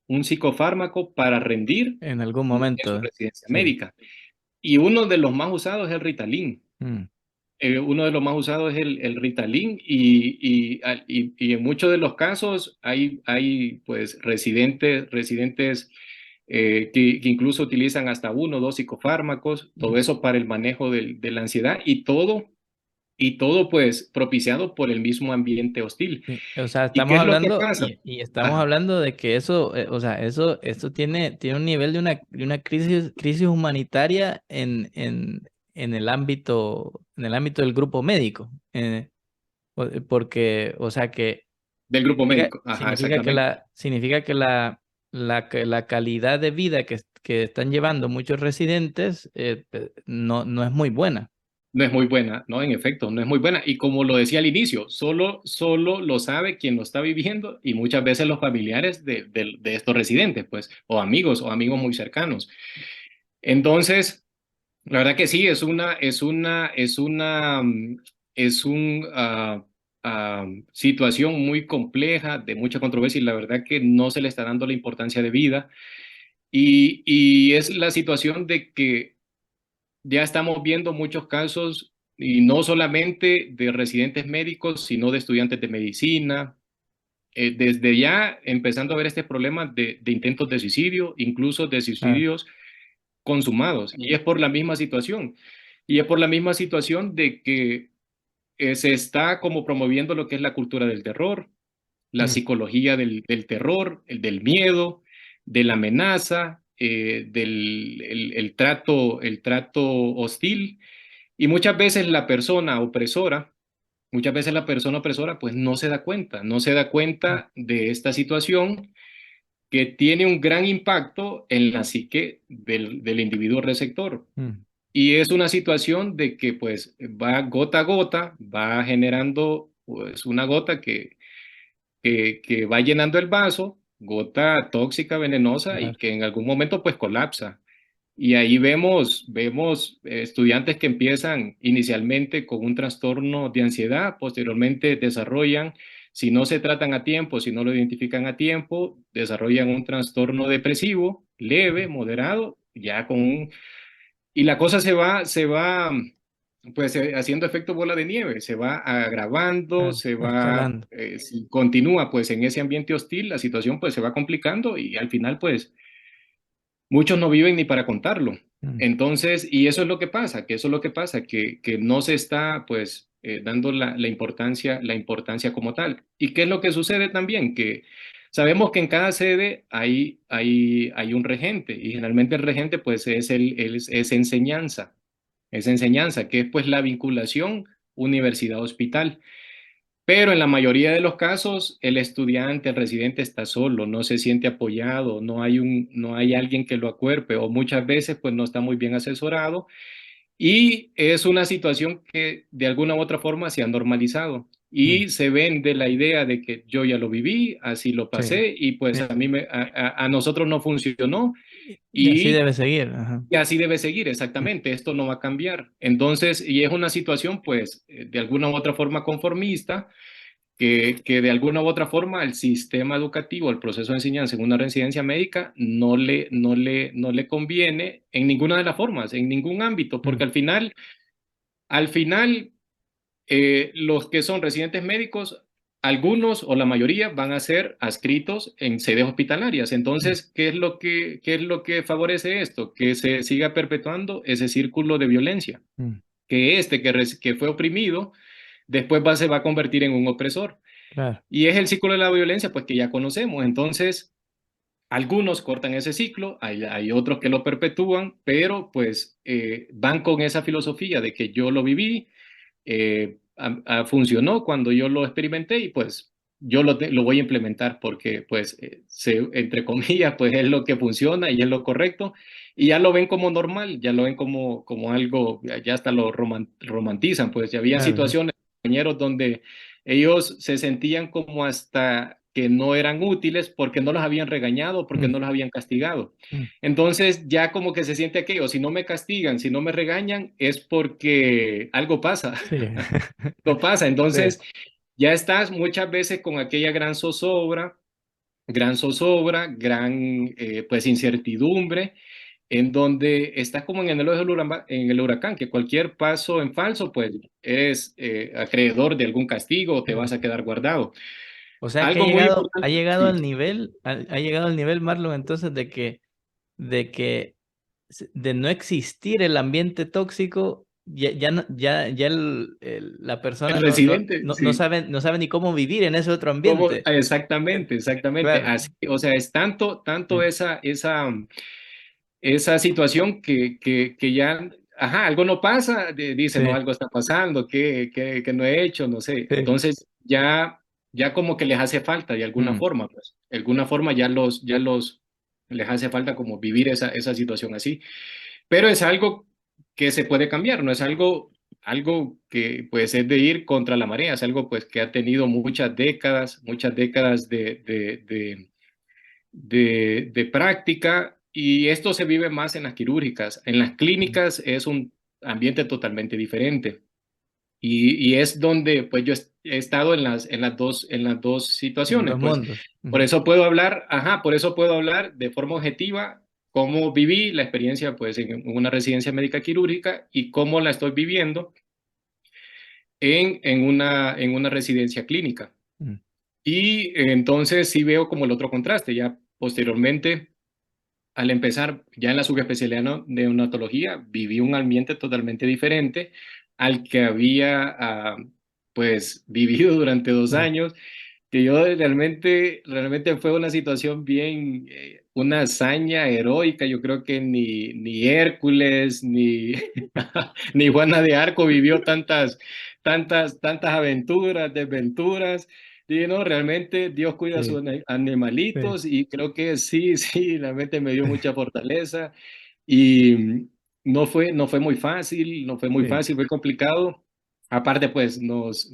B: un psicofármaco para rendir
A: en algún
B: en su
A: momento.
B: residencia
A: Sí.
B: médica. Y uno de los más usados es el Ritalin.
A: Mm,
B: Uno de los más usados es el Ritalin, y en muchos de los casos hay pues residentes que incluso utilizan hasta uno o dos psicofármacos, todo
A: mm.
B: eso para el manejo de la ansiedad, y todo pues propiciado por el mismo ambiente hostil.
A: Sí, o sea,
B: ¿Y qué
A: estamos
B: es lo que
A: hablando
B: pasa?
A: y estamos
B: Ajá.
A: hablando de que eso, o sea, eso tiene un nivel de una crisis humanitaria en el ámbito del grupo médico, porque, o sea, que
B: Del grupo
A: significa,
B: médico, ajá,
A: significa que
B: exactamente.
A: la calidad de vida que están llevando muchos residentes no es muy buena.
B: No es muy buena, ¿no? En efecto, no es muy buena. Y como lo decía al inicio, solo lo sabe quien lo está viviendo, y muchas veces los familiares de estos residentes, pues, o amigos muy cercanos. Entonces, la verdad que sí, es un situación muy compleja, de mucha controversia, y la verdad que no se le está dando la importancia de vida. Y es la situación de que ya estamos viendo muchos casos, y no solamente de residentes médicos, sino de estudiantes de medicina, desde ya empezando a ver este problema de intentos de suicidio, incluso de
A: Claro.
B: suicidios consumados. Y es por la misma situación. Y es por la misma situación de que se está como promoviendo lo que es la cultura del terror, la
A: Mm,
B: psicología del terror, el del miedo, de la amenaza, el trato hostil. Y muchas veces la persona opresora pues no se da
A: mm,
B: cuenta de esta situación que tiene un gran impacto en la psique del individuo receptor.
A: mm.
B: Y es una situación de que pues va gota a gota, va generando pues una gota que va llenando el vaso, gota tóxica, venenosa, y
A: Claro.
B: que en algún momento pues colapsa. Y ahí vemos estudiantes que empiezan inicialmente con un trastorno de ansiedad, posteriormente desarrollan, si no se tratan a tiempo, si no lo identifican a tiempo, desarrollan un trastorno depresivo leve, moderado, ya con un... Y la cosa se va pues haciendo efecto bola de nieve, se va agravando,
A: Claro. Va escalando.
B: si continúa pues en ese ambiente hostil, la situación pues se va complicando, y al final pues muchos no viven ni para contarlo.
A: Mm,
B: Entonces, y eso es lo que pasa, que eso es lo que pasa, que no se está pues dando la importancia como tal. ¿Y qué es lo que sucede también? Que sabemos que en cada sede hay un regente, y generalmente el regente pues es enseñanza, que es pues la vinculación universidad-hospital. Pero en la mayoría de los casos, el estudiante, el residente está solo, no se siente apoyado, no hay alguien que lo acuerpe, o muchas veces pues no está muy bien asesorado, y es una situación que de alguna u otra forma se ha normalizado
A: mm.
B: y se vende la idea de que yo ya lo viví, así lo
A: Sí.
B: pasé, y pues
A: Eh,
B: a nosotros no funcionó,
A: y así
B: y,
A: debe seguir. Ajá.
B: y así debe seguir
A: Mm,
B: exactamente, esto no va a cambiar. Entonces, y es una situación pues de alguna u otra forma conformista, que de alguna u otra forma el sistema educativo, el proceso de enseñanza en una residencia médica no le conviene en ninguna de las formas, en ningún ámbito, porque
A: mm,
B: al final los que son residentes médicos, algunos o la mayoría van a ser adscritos en sedes hospitalarias.
A: mm,
B: Entonces, qué es lo que favorece esto? Que se siga perpetuando ese círculo de violencia,
A: mm.
B: que que fue oprimido, después se va a convertir en un opresor.
A: Claro.
B: Y es el ciclo de la violencia, pues que ya conocemos. Entonces, algunos cortan ese ciclo, hay otros que lo perpetúan, pero pues van con esa filosofía de que yo lo viví, funcionó cuando yo lo experimenté, y pues yo lo voy a implementar porque pues entre comillas pues es lo que funciona y es lo correcto, y ya lo ven como normal, ya lo ven como algo, ya hasta lo romantizan. Pues ya habían
A: Claro, sí.
B: situaciones, compañeros, donde ellos se sentían como hasta que no eran útiles porque no los habían regañado, porque
A: Mm,
B: no los habían castigado.
A: mm.
B: Entonces ya como que se siente aquello, si no me castigan, si no me regañan, es porque algo pasa,
A: Sí.
B: algo pasa.
A: Sí.
B: Entonces ya estás muchas veces con aquella gran pues incertidumbre, en donde estás como en el ojo en el huracán, que cualquier paso en falso pues es acreedor de algún castigo o te vas
A: Sí.
B: a quedar guardado.
A: O sea que
B: Algo muy
A: ha
B: importante,
A: llegado
B: sí.
A: al nivel, ha llegado al nivel, Marlon, entonces de que de no existir el ambiente tóxico, ya la
B: El
A: persona
B: residente, sí.
A: no sabe ni cómo vivir en ese otro
B: Como,
A: ambiente.
B: exactamente, exactamente.
A: Claro.
B: Así, o sea, es tanto
A: Sí,
B: esa situación que ya, ajá, algo no pasa, dice, no,
A: sí,
B: algo está pasando, que no he hecho, no sé.
A: sí.
B: Entonces, ya como que les hace falta de alguna
A: Mm,
B: forma, pues, de alguna forma les hace falta como vivir esa situación así. Pero es algo que se puede cambiar, no es algo que pues es de ir contra la marea, es algo pues que ha tenido muchas décadas de práctica, y esto se vive más en las quirúrgicas. En las
A: mm,
B: clínicas es un ambiente totalmente diferente. y es donde pues yo he estado en las dos
A: En
B: situaciones.
A: dos
B: Pues
A: mundos.
B: por
A: Ujú.
B: eso puedo hablar, por eso puedo hablar de forma objetiva cómo viví la experiencia pues en una residencia médica quirúrgica y cómo la estoy viviendo en una residencia clínica.
A: Mm.
B: Y entonces sí veo como el otro contraste. Ya posteriormente, al empezar ya en la subespecialidad de neonatología, viví un ambiente totalmente diferente al que había pues vivido durante dos
A: Sí,
B: años, que yo realmente fue una situación bien, una hazaña heroica. Yo creo que ni Hércules ni, ni Juana de Arco vivió tantas aventuras, desventuras. Y no, realmente Dios cuida a sus
A: sí, sí,
B: animalitos y creo que sí, sí, realmente me dio mucha fortaleza y no fue muy fácil, no fue muy
A: sí,
B: fácil, fue complicado. Aparte, pues nos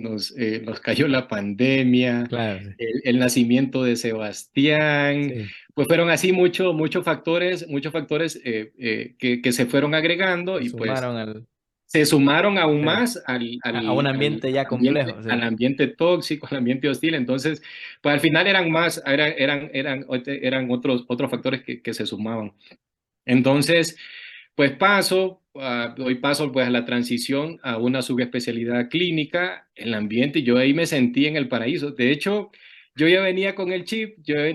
B: cayó la pandemia,
A: claro, sí,
B: el nacimiento de Sebastián,
A: sí.
B: pues fueron así muchos factores que se fueron agregando
A: Se
B: y pues
A: sumaron al,
B: se sumaron aún
A: sí,
B: más
A: a un ambiente ya complejo, sí,
B: al ambiente tóxico, al ambiente hostil. Entonces, pues al final eran otros factores que se sumaban. Entonces, pues doy paso pues a la transición a una subespecialidad clínica, el ambiente, y yo ahí me sentí en el paraíso. De hecho, yo ya venía con el chip, ya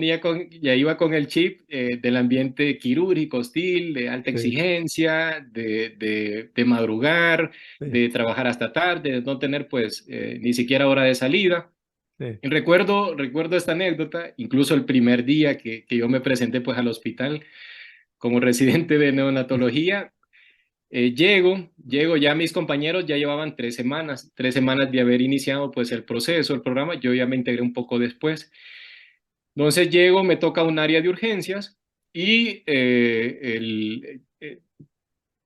B: iba con el chip del ambiente quirúrgico, hostil, de alta
A: sí,
B: exigencia, de madrugar,
A: sí,
B: de trabajar hasta tarde, de no tener pues ni siquiera hora de salida.
A: sí,
B: Y recuerdo esta anécdota, incluso el primer día que yo me presenté pues al hospital como residente de neonatología. Llego, ya mis compañeros ya llevaban 3 semanas de haber iniciado pues el proceso, el programa. Yo ya me integré un poco después. Entonces llego, me toca un área de urgencias y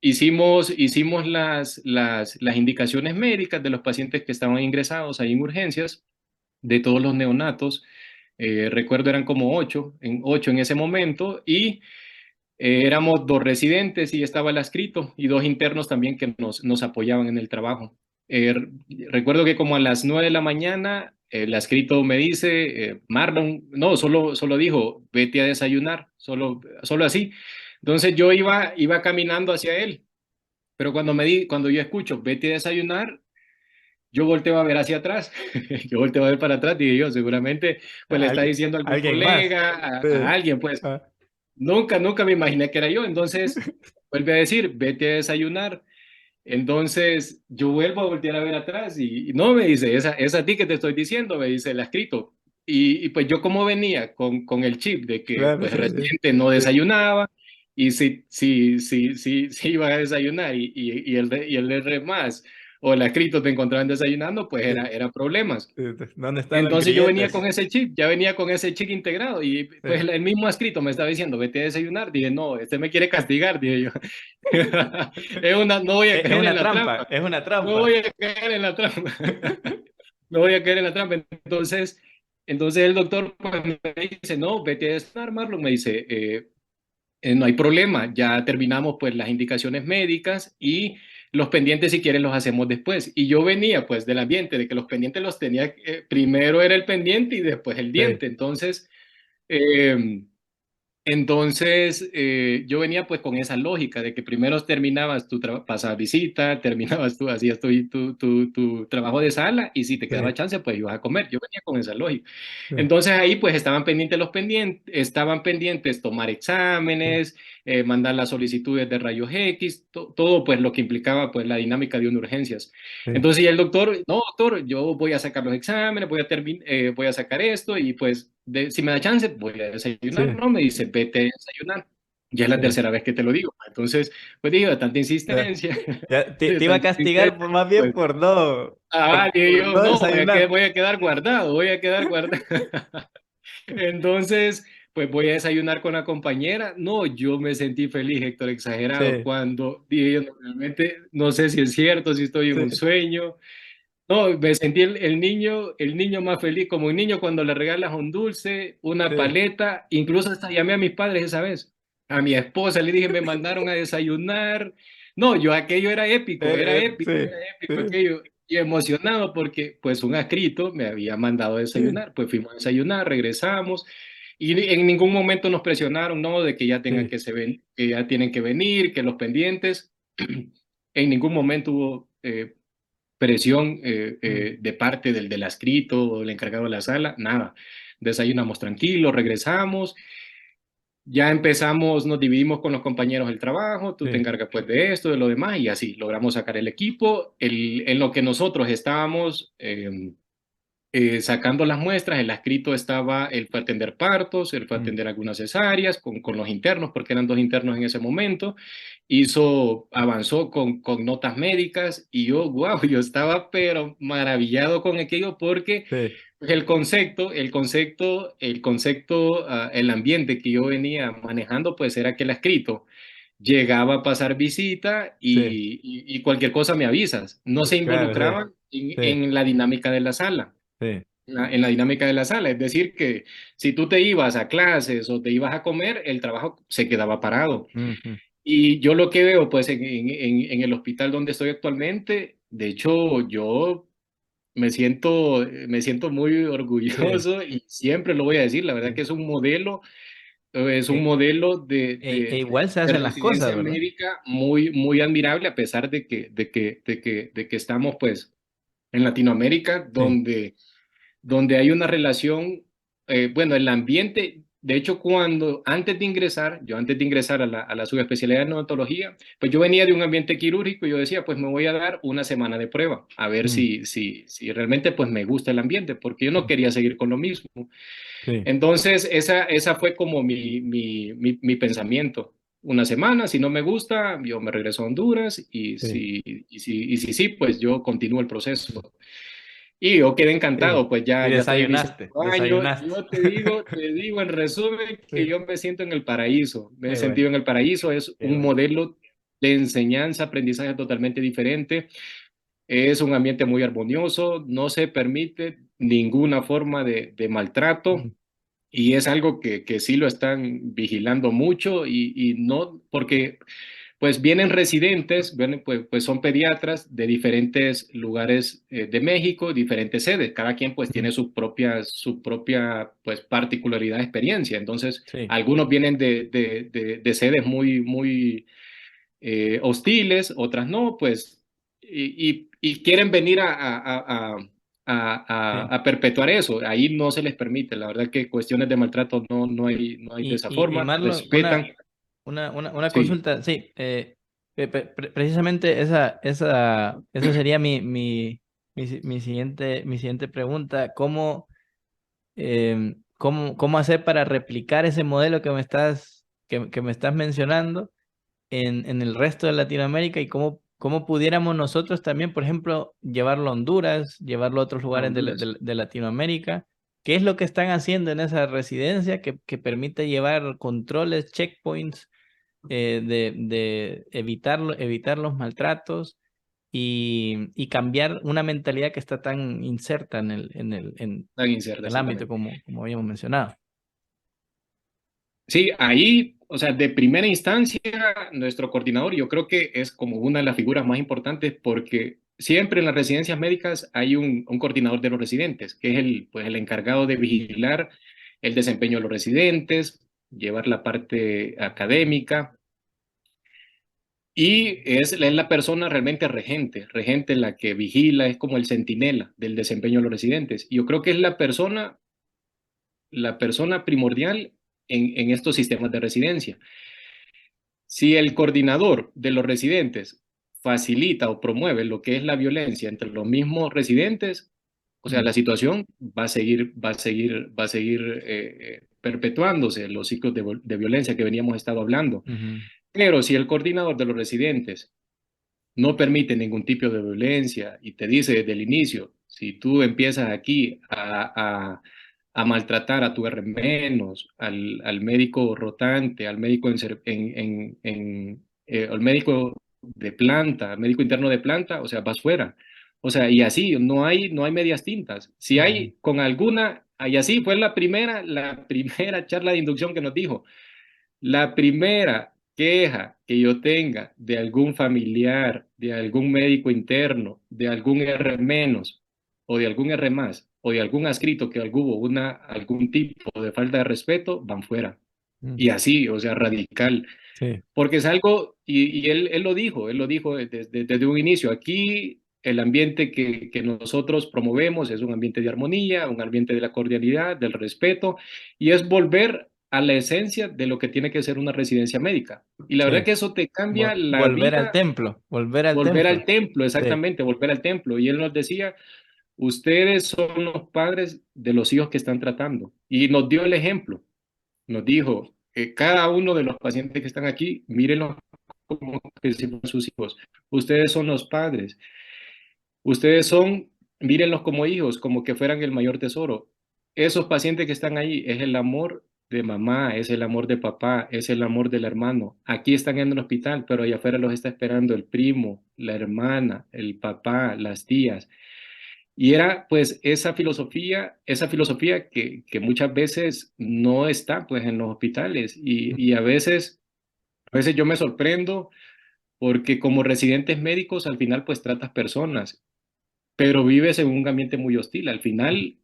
B: hicimos las indicaciones médicas de los pacientes que estaban ingresados ahí en urgencias, de todos los neonatos. Recuerdo eran como ocho en ese momento, y éramos dos residentes y estaba el adscrito y dos internos también que nos apoyaban en el trabajo. Eh, Recuerdo que como a las 9 de la mañana, el adscrito me dice, Marlon, no, solo dijo, vete a desayunar, solo así. Entonces yo iba caminando hacia él, pero cuando yo escucho, vete a desayunar, yo volteo a ver hacia atrás, yo volteo a ver para atrás, dije yo, seguramente pues le está
A: alguien,
B: diciendo a algún
A: alguien más,
B: colega,
A: sí,
B: a alguien, pues
A: ah,
B: nunca me imaginé que era yo. Entonces, vuelve a decir, vete a desayunar. Entonces, yo vuelvo a voltear a ver atrás y no, me dice, es a ti que te estoy diciendo, me dice el escrito. Y pues yo como venía con el chip de que
A: claro,
B: pues
A: sí, sí,
B: reciente no
A: sí,
B: desayunaba y si iba a desayunar y el R más o el escrito te encontraban desayunando, pues
A: sí,
B: era problemas.
A: sí, ¿dónde están los
B: Entonces yo venía
A: grilletes?
B: con ese chip, ya venía con ese chip integrado y
A: Sí.
B: pues el mismo escrito me estaba diciendo, vete a desayunar. Dije, no, este me quiere castigar, dije yo. No voy a
A: Es
B: caer en
A: una
B: la
A: trampa,
B: trampa,
A: es una
B: no
A: trampa.
B: voy a caer en la trampa, no voy a caer en la trampa. Entonces el doctor pues, me dice, no, vete a desayunar, Marlon, me dice, no hay problema, ya terminamos pues las indicaciones médicas y los pendientes si quieren los hacemos después. Y yo venía pues del ambiente de que los pendientes los tenía, primero era el pendiente y después el
A: Sí,
B: diente. Eh, yo venía pues con esa lógica de que primero terminabas pasabas visita, terminabas hacías tu trabajo de sala y si te quedaba
A: sí,
B: chance pues ibas a comer. Yo venía con esa lógica.
A: sí,
B: Entonces ahí pues estaban pendientes tomar
A: sí,
B: exámenes, mandar las solicitudes de rayos X, todo pues lo que implicaba pues la dinámica de una urgencias.
A: sí,
B: Entonces y el doctor, no doctor, yo voy a sacar los exámenes, voy a sacar esto y pues si me da chance voy a desayunar,
A: sí,
B: no, me dice vete a desayunar. Ya es la
A: sí.
B: tercera vez que te lo digo. Entonces, pues digo, de tanta
A: Ya,
B: insistencia,
A: ya te
B: de
A: iba a
B: tanta
A: castigar
B: insistencia,
A: más bien
B: pues,
A: por no,
B: dije
A: por
B: yo,
A: no
B: no,
A: desayunar.
B: voy a quedar guardado, voy a quedar guardado. Entonces, pues voy a desayunar con la compañera. No, yo me sentí feliz, Héctor, exagerado,
A: Sí,
B: cuando dije yo, "No, realmente no sé si es cierto, si estoy en
A: sí,
B: un sueño". No, me sentí el niño más feliz, como un niño cuando le regalas un dulce, una
A: sí,
B: paleta, incluso hasta llamé a mis padres esa vez, a mi esposa, le dije, me mandaron a desayunar. No, yo aquello era épico,
A: sí,
B: era épico
A: sí,
B: aquello. y emocionado porque pues un adscrito me había mandado a desayunar. Pues fuimos a desayunar, regresamos y en ningún momento nos presionaron, ¿no? De que ya tengan
A: Sí,
B: que que ya tienen que venir, que los pendientes. En ningún momento hubo presión
A: mm,
B: de parte del adscrito o del encargado de la sala, nada. Desayunamos tranquilos, regresamos, ya empezamos, nos dividimos con los compañeros del trabajo, tú te
A: sí,
B: encargas pues de esto, de lo demás, y así logramos sacar el equipo. En lo que nosotros estábamos sacando las muestras, el adscrito estaba, él fue a atender partos, él fue a
A: mm,
B: atender algunas cesáreas con los internos, porque eran dos internos en ese momento, avanzó con notas médicas, y yo, wow, yo estaba pero maravillado con aquello porque
A: sí,
B: el ambiente que yo venía manejando, pues era que el adscrito llegaba a pasar visita
A: sí,
B: y cualquier cosa me avisas. No se
A: claro, sí,
B: involucraban
A: sí,
B: en la dinámica de la sala,
A: sí,
B: en la dinámica de la sala. Es decir, que si tú te ibas a clases o te ibas a comer, el trabajo se quedaba parado.
A: ujú,
B: Y yo lo que veo, pues, en el hospital donde estoy actualmente, de hecho, yo me siento muy
A: sí,
B: orgulloso y siempre lo voy a decir. La verdad
A: sí.
B: que es un
A: E,
B: modelo
A: igual se
B: de
A: hacen las cosas,
B: residencia
A: ¿verdad?
B: médica muy, muy admirable, a pesar de que estamos, pues, en Latinoamérica,
A: Sí,
B: donde hay una relación, bueno, el ambiente, de hecho, yo antes de ingresar a la subespecialidad de neonatología, pues yo venía de un ambiente quirúrgico y yo decía, pues me voy a dar una semana de prueba, a ver
A: mm,
B: si realmente pues me gusta el ambiente, porque yo no quería seguir con lo mismo.
A: sí,
B: Entonces, esa fue como mi pensamiento. Una semana, si no me gusta, yo me regreso a Honduras
A: sí,
B: y si sí, pues yo continúo el proceso. Y yo quedé
A: sí.
B: encantado, pues
A: Y
B: ya estoy en mi
A: desayunaste,
B: segundo año.
A: desayunaste.
B: Yo te digo en resumen que
A: Sí,
B: yo me siento en el paraíso. Me he
A: qué bueno,
B: sentido en el paraíso. Es
A: qué
B: un
A: bueno.
B: modelo de enseñanza, aprendizaje totalmente diferente. Es un ambiente muy armonioso. No se permite ninguna forma de maltrato.
A: Mm,
B: Y es algo que sí lo están vigilando mucho y no, porque pues vienen residentes, pues son pediatras de diferentes lugares de México, diferentes sedes. Cada quien pues
A: mm,
B: tiene su propia pues particularidad de experiencia. Entonces,
A: sí,
B: algunos vienen de sedes muy, muy hostiles, otras no, pues, y quieren venir
A: sí.
B: a perpetuar eso. Ahí no se les permite. La verdad que cuestiones de maltrato no hay de esa
A: Y
B: forma.
A: Marlon,
B: Respetan.
A: una
B: Sí.
A: consulta, sí, precisamente esa sería mi siguiente pregunta. ¿Cómo hacer para replicar ese modelo que me estás mencionando en el resto de Latinoamérica y cómo pudiéramos nosotros también, por ejemplo, llevarlo a Honduras, llevarlo a otros
B: A
A: lugares
B: Honduras.
A: de Latinoamérica? ¿Qué es lo que están haciendo en esa residencia que permite llevar controles, checkpoints, de evitar los maltratos y cambiar una mentalidad que está tan inserta en
B: Tan incerta,
A: el ámbito
B: exactamente.
A: como habíamos mencionado?
B: Sí, ahí, o sea, de primera instancia, nuestro coordinador, yo creo que es como una de las figuras más importantes porque siempre en las residencias médicas hay un coordinador de los residentes, que es pues, el encargado de vigilar el desempeño de los residentes, llevar la parte académica y es la persona realmente regente la que vigila, es como el centinela del desempeño de los residentes. Y yo creo que es la persona primordial en estos sistemas de residencia. Si el coordinador de los residentes facilita o promueve lo que es la violencia entre los mismos residentes, o sea,
A: Mm,
B: la situación va a seguir perpetuándose los ciclos de violencia que veníamos estado hablando.
A: ujú,
B: Pero si el coordinador de los residentes no permite ningún tipo de violencia y te dice desde el inicio, si tú empiezas aquí a maltratar a tu R menos, al médico rotante, al médico, al médico de planta, al médico interno de planta, o sea, vas fuera. O sea, y así, no hay medias tintas. Si
A: ujú,
B: hay con alguna, y así fue la primera charla de inducción que nos dijo. La primera queja que yo tenga de algún familiar, de algún médico interno, de algún R menos o de algún R más o de algún adscrito que hubo algún tipo de falta de respeto, van fuera.
A: Mm.
B: Y así, o sea, radical.
A: Sí,
B: Porque es algo, y él lo dijo desde un inicio, aquí el ambiente que nosotros promovemos es un ambiente de armonía, un ambiente de la cordialidad, del respeto, y es volver a la esencia de lo que tiene que ser una residencia médica. Y la verdad
A: sí.
B: que eso te cambia la
A: Volver al
B: vida,
A: templo, volver al
B: volver al
A: templo.
B: templo,
A: Sí.
B: exactamente, volver al templo. Y él nos decía, ustedes son los padres de los hijos que están tratando. Y nos dio el ejemplo, nos dijo, cada uno de los pacientes que están aquí, mírenlos como que si fueran sus hijos. Ustedes son los padres. Ustedes son, mírenlos como hijos, como que fueran el mayor tesoro. Esos pacientes que están ahí es el amor de mamá, es el amor de papá, es el amor del hermano. Aquí están en el hospital, pero allá afuera los está esperando el primo, la hermana, el papá, las tías. Y era pues esa filosofía que muchas veces no está pues en los hospitales y a veces yo me sorprendo porque como residentes médicos al final pues tratas personas, pero vives en un ambiente muy hostil al final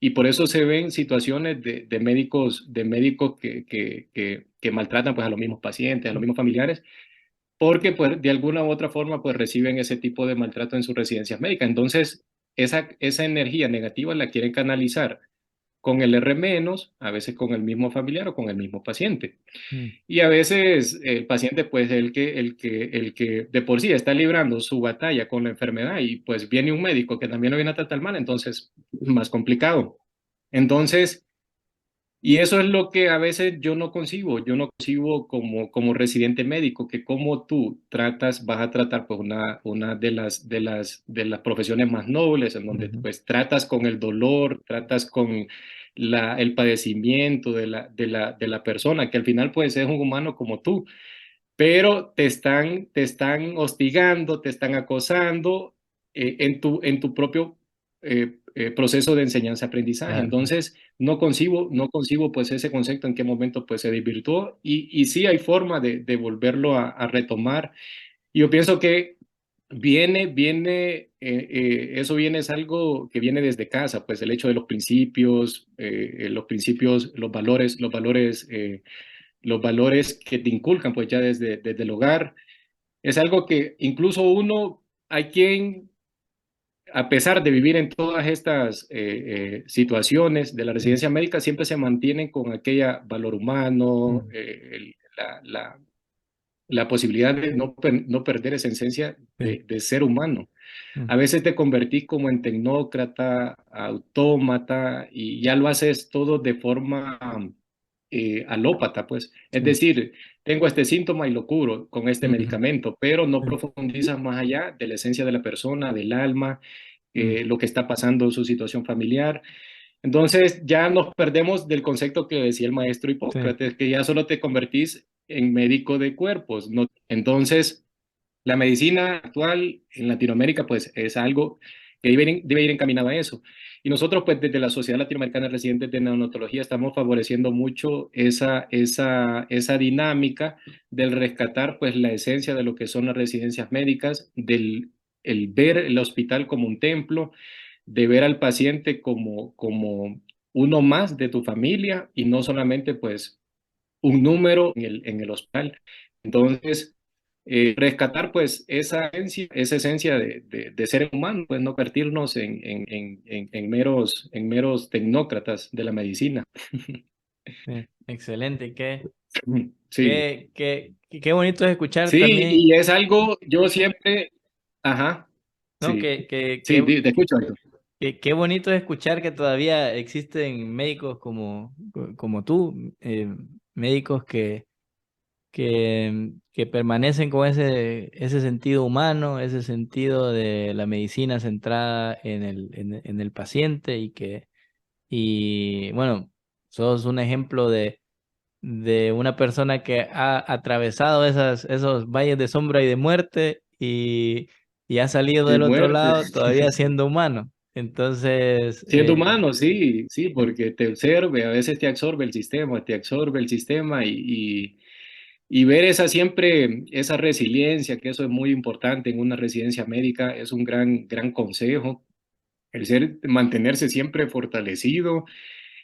B: y por eso se ven situaciones de médicos que maltratan pues a los mismos pacientes, a los mismos familiares, porque pues de alguna u otra forma pues reciben ese tipo de maltrato en sus residencias médicas. Entonces, esa energía negativa la quieren canalizar con el R menos, a veces con el mismo familiar o con el mismo paciente.
A: Mm.
B: Y a veces el paciente, pues el que de por sí está librando su batalla con la enfermedad y pues viene un médico que también lo viene a tratar mal, entonces más complicado. Entonces, y eso es lo que a veces yo no concibo como residente médico, que como tú tratas, vas a tratar pues una de las profesiones más nobles, en donde
A: Ujú.
B: pues tratas con el dolor, tratas con el padecimiento de la persona, que al final pues es un humano como tú, pero te están hostigando, te están acosando en tu propio proceso de enseñanza-aprendizaje.
A: Claro.
B: Entonces, no concibo pues ese concepto en qué momento pues se desvirtuó y sí hay forma de volverlo a retomar. Y yo pienso que eso viene, es algo que viene desde casa, pues el hecho de los principios, los valores que te inculcan pues ya desde el hogar. Es algo que incluso uno, hay quien, a pesar de vivir en todas estas situaciones de la
A: Mm.
B: residencia médica, siempre se mantienen con aquella valor humano,
A: Mm.
B: la posibilidad de no perder esa esencia
A: Sí.
B: de ser humano.
A: Mm.
B: A veces te convertís como en tecnócrata, autómata, y ya lo haces todo de forma alópata, pues. Es
A: Sí.
B: decir, tengo este síntoma y lo curo con este
A: Ujú.
B: medicamento, pero no
A: Sí.
B: profundizas más allá de la esencia de la persona, del alma,
A: Mm.
B: lo que está pasando en su situación familiar. Entonces ya nos perdemos del concepto que decía el maestro
A: Sí.
B: Hipócrates, que ya solo te convertís en médico de cuerpos, ¿no? Entonces, la medicina actual en Latinoamérica, pues es algo que debe ir encaminada a eso. Y nosotros, pues desde la Sociedad Latinoamericana de Residentes de Neonatología, estamos favoreciendo mucho esa dinámica del rescatar, pues la esencia de lo que son las residencias médicas, del el ver el hospital como un templo, de ver al paciente como uno más de tu familia y no solamente, pues, un número en el hospital. Entonces, rescatar pues esa esencia de ser humano, pues no convertirnos en meros tecnócratas de la medicina.
A: Sí. Excelente.
B: Sí,
A: Qué bonito es escuchar
B: sí,
A: también,
B: y es algo, yo siempre, ajá,
A: ¿no?
B: sí, sí, te escucho. Héctor.
A: Qué bonito es escuchar que todavía existen médicos como tú, médicos que permanecen con ese sentido humano, ese sentido de la medicina centrada en el paciente y bueno, sos un ejemplo de una persona que ha atravesado esos valles de sombra y de muerte y ha salido
B: Y
A: del otro
B: muerte.
A: lado todavía siendo humano. Entonces,
B: Siendo humano, sí, sí, porque te observe, a veces te absorbe el sistema Y ver esa siempre, esa resiliencia, que eso es muy importante en una residencia médica, es un gran consejo. El mantenerse siempre fortalecido.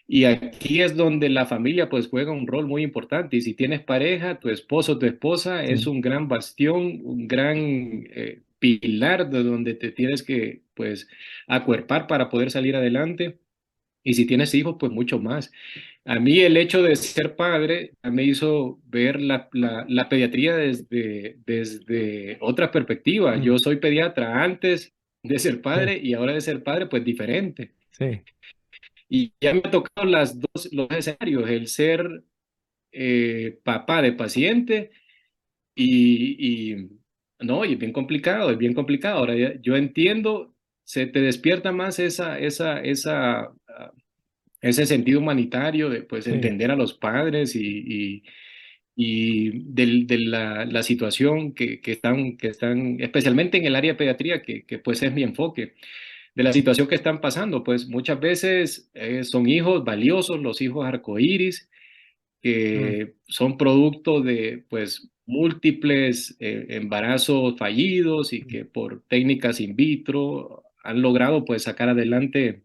B: Y aquí es donde la familia pues juega un rol muy importante. Y si tienes pareja, tu esposo o tu esposa es
A: Sí,
B: un gran bastión, un gran pilar de donde te tienes que pues acuerpar para poder salir adelante. Y si tienes hijos, pues mucho más. A mí el hecho de ser padre me hizo ver la pediatría desde otra perspectiva.
A: mm,
B: Yo soy pediatra antes de ser
A: sí,
B: padre y ahora de ser padre, pues diferente.
A: sí,
B: Y ya me ha tocado los escenarios, el ser papá de paciente y no, y es bien complicado, es bien complicado. Ahora yo entiendo, se te despierta más ese sentido humanitario de pues
A: sí,
B: entender a los padres de la situación que están, especialmente en el área de pediatría, que pues es mi enfoque, de la situación que están pasando. Pues muchas veces son hijos valiosos, los hijos arcoíris,
A: mm,
B: que son producto de pues múltiples embarazos fallidos y
A: mm,
B: que por técnicas in vitro han logrado pues sacar adelante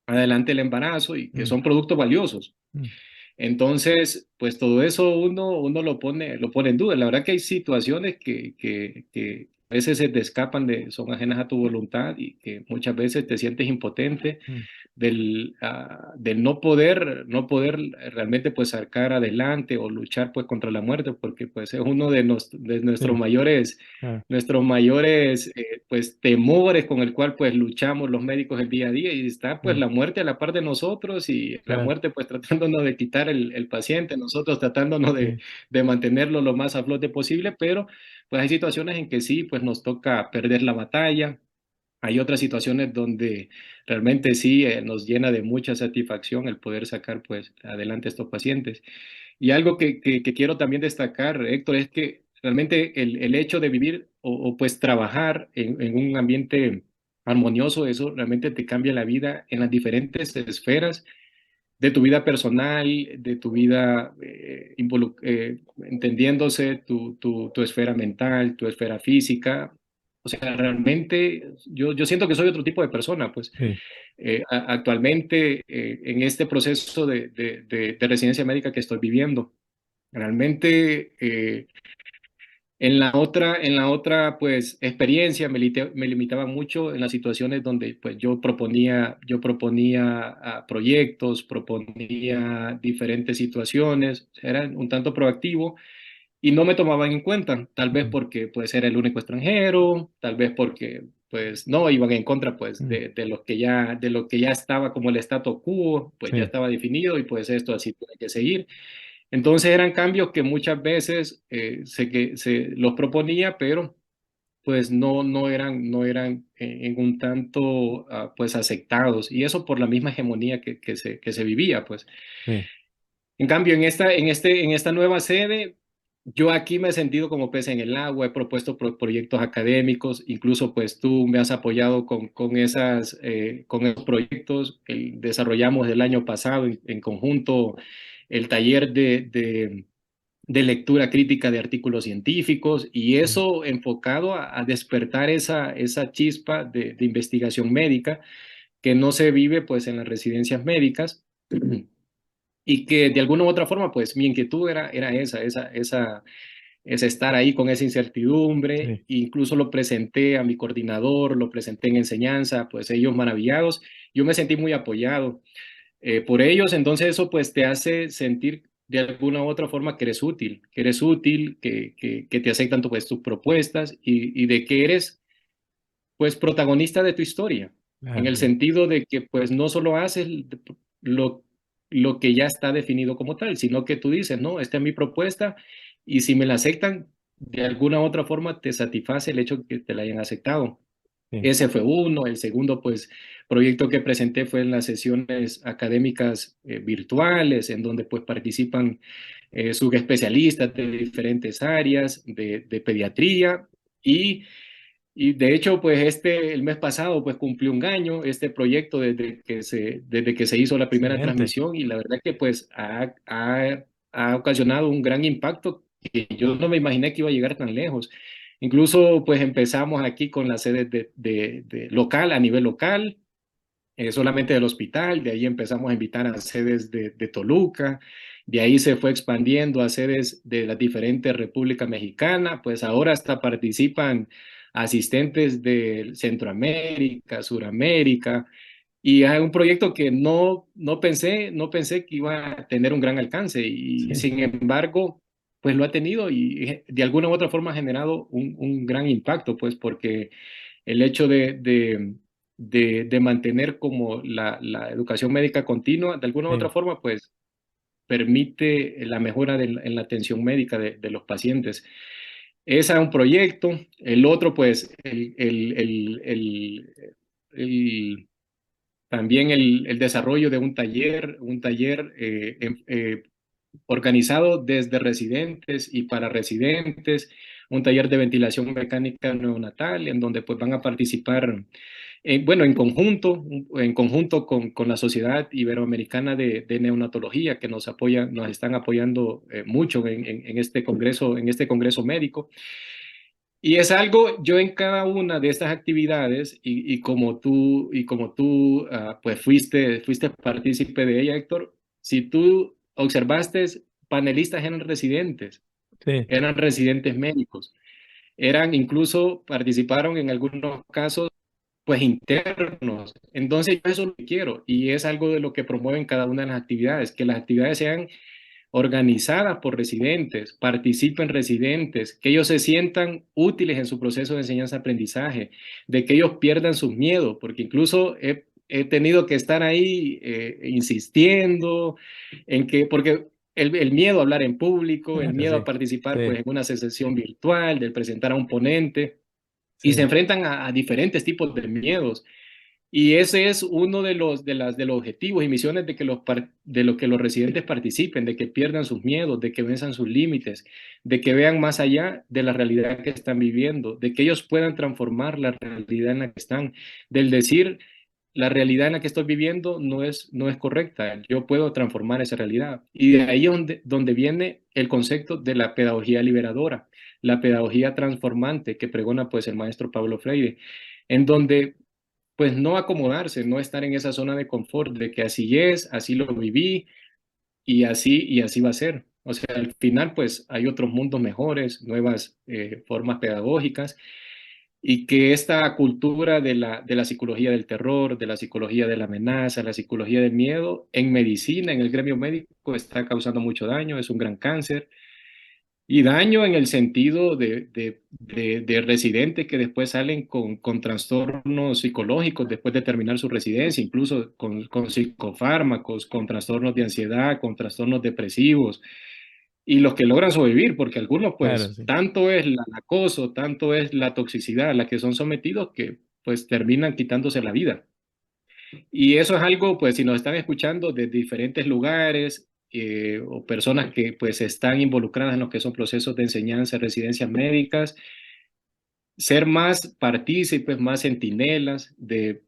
B: el embarazo y que
A: mm,
B: son productos valiosos.
A: mm,
B: Entonces, pues todo eso uno lo pone en duda. La verdad que hay situaciones que a veces se te escapan son ajenas a tu voluntad y que muchas veces te sientes impotente
A: mm,
B: del no poder realmente pues sacar adelante o luchar pues contra la muerte, porque pues es uno de nuestros
A: sí,
B: mayores
A: claro,
B: nuestros mayores pues temores con el cual pues luchamos los médicos el día a día, y está pues
A: mm,
B: la muerte a la par de nosotros y la
A: claro,
B: muerte pues tratándonos de quitar el paciente, nosotros tratándonos de,
A: sí,
B: de mantenerlo lo más a flote posible. Pero pues hay situaciones en que sí pues nos toca perder la batalla. Hay otras situaciones donde realmente sí nos llena de mucha satisfacción el poder sacar pues adelante a estos pacientes. Y algo que quiero también destacar, Héctor, es que realmente el hecho de vivir pues trabajar en un ambiente armonioso, eso realmente te cambia la vida en las diferentes esferas de tu vida personal, de tu vida, entendiéndose tu esfera mental, tu esfera física. O sea, realmente yo siento que soy otro tipo de persona, pues
A: sí,
B: actualmente en este proceso de residencia médica que estoy viviendo. Realmente en la otra pues experiencia me limitaba mucho en las situaciones donde pues yo proponía proyectos, proponía diferentes situaciones, era un tanto proactivo y no me tomaban en cuenta, tal vez
A: mm,
B: porque pues era el único extranjero, tal vez porque pues no iban en contra pues
A: mm,
B: de lo que ya estaba como el status quo, pues ya
A: sí,
B: estaba definido y pues esto así tiene que seguir. Entonces eran cambios que muchas veces se los proponía, pero pues no eran en un tanto pues aceptados, y eso por la misma hegemonía que se vivía pues.
A: sí,
B: En cambio, en esta nueva sede, yo aquí me he sentido como pez en el agua, he propuesto proyectos académicos, incluso pues tú me has apoyado con esos proyectos. Desarrollamos el año pasado en conjunto el taller de lectura crítica de artículos científicos, y
A: mm,
B: eso enfocado a despertar esa chispa de investigación médica que no se vive pues en las residencias médicas. Y que de alguna u otra forma, pues mi inquietud era esa estar ahí con esa incertidumbre.
A: sí,
B: Incluso lo presenté a mi coordinador, lo presenté en enseñanza, pues ellos maravillados. Yo me sentí muy apoyado por ellos. Entonces eso pues te hace sentir de alguna u otra forma que eres útil, que te aceptan pues, tus propuestas y de que eres pues protagonista de tu historia, en
A: claro,
B: el sentido de que pues no solo haces lo, lo que ya está definido como tal, sino que tú dices, no, esta es mi propuesta, y si me la aceptan, de alguna u otra forma te satisface el hecho de que te la hayan aceptado.
A: sí,
B: Ese fue uno. El segundo pues proyecto que presenté fue en las sesiones académicas virtuales, en donde pues participan subespecialistas de diferentes áreas de pediatría. Y de hecho, pues el mes pasado, pues cumplió un año este proyecto desde que se hizo la primera
A: excelente,
B: transmisión, y la verdad que pues ha ocasionado un gran impacto que yo no me imaginé que iba a llegar tan lejos. Incluso pues empezamos aquí con las sedes de local, a nivel local, solamente del hospital, de ahí empezamos a invitar a sedes de Toluca, de ahí se fue expandiendo a sedes de las diferentes repúblicas mexicanas, pues ahora hasta participan asistentes de Centroamérica, Suramérica, y es un proyecto que no pensé que iba a tener un gran alcance y
A: Sí,
B: sin embargo, pues lo ha tenido y de alguna u otra forma ha generado un gran impacto, pues porque el hecho de mantener como la educación médica continua, de alguna u otra
A: sí,
B: forma, pues permite la mejora en la atención médica de los pacientes. Ese es un proyecto. El otro, pues, también el desarrollo de un taller organizado desde residentes y para residentes, un taller de ventilación mecánica neonatal, en donde pues van a participar, bueno, en conjunto con la Sociedad Iberoamericana de Neonatología, que nos están apoyando mucho en este congreso médico. Y es algo, yo en cada una de estas actividades, y como tú pues fuiste partícipe de ella, Héctor, si tú observaste, panelistas
A: sí,
B: eran residentes médicos, incluso participaron en algunos casos pues internos. Entonces yo eso es lo que quiero y es algo de lo que promueven cada una de las actividades, que las actividades sean organizadas por residentes, participen residentes, que ellos se sientan útiles en su proceso de enseñanza-aprendizaje, de que ellos pierdan sus miedos, porque incluso he tenido que estar ahí insistiendo en que, porque el miedo a hablar en público, el
A: claro,
B: miedo a
A: sí,
B: participar pues,
A: sí,
B: en una sesión virtual, de presentar a un ponente, y se
A: sí,
B: enfrentan a diferentes tipos de miedos. Y ese es uno de los objetivos y misiones de lo que los residentes participen, de que pierdan sus miedos, de que venzan sus límites, de que vean más allá de la realidad que están viviendo, de que ellos puedan transformar la realidad en la que están, del decir, la realidad en la que estoy viviendo no es correcta, yo puedo transformar esa realidad. Y de ahí donde viene el concepto de la pedagogía liberadora, la pedagogía transformante que pregona pues el maestro Pablo Freire, en donde pues no acomodarse, no estar en esa zona de confort de que así es, así lo viví y así va a ser. O sea, al final pues hay otros mundos mejores, nuevas formas pedagógicas y que esta cultura de la psicología del terror, de la psicología de la amenaza, la psicología del miedo, en medicina, en el gremio médico, está causando mucho daño, es un gran cáncer. Y daño en el sentido de residentes que después salen con trastornos psicológicos después de terminar su residencia, incluso con psicofármacos, con trastornos de ansiedad, con trastornos depresivos, y los que logran sobrevivir, porque algunos
A: claro,
B: pues
A: sí,
B: tanto es el acoso, tanto es la toxicidad a la que son sometidos que pues terminan quitándose la vida. Y eso es algo, pues, si nos están escuchando de diferentes lugares o personas que, pues, están involucradas en lo que son procesos de enseñanza, residencias médicas, ser más partícipes, más centinelas, de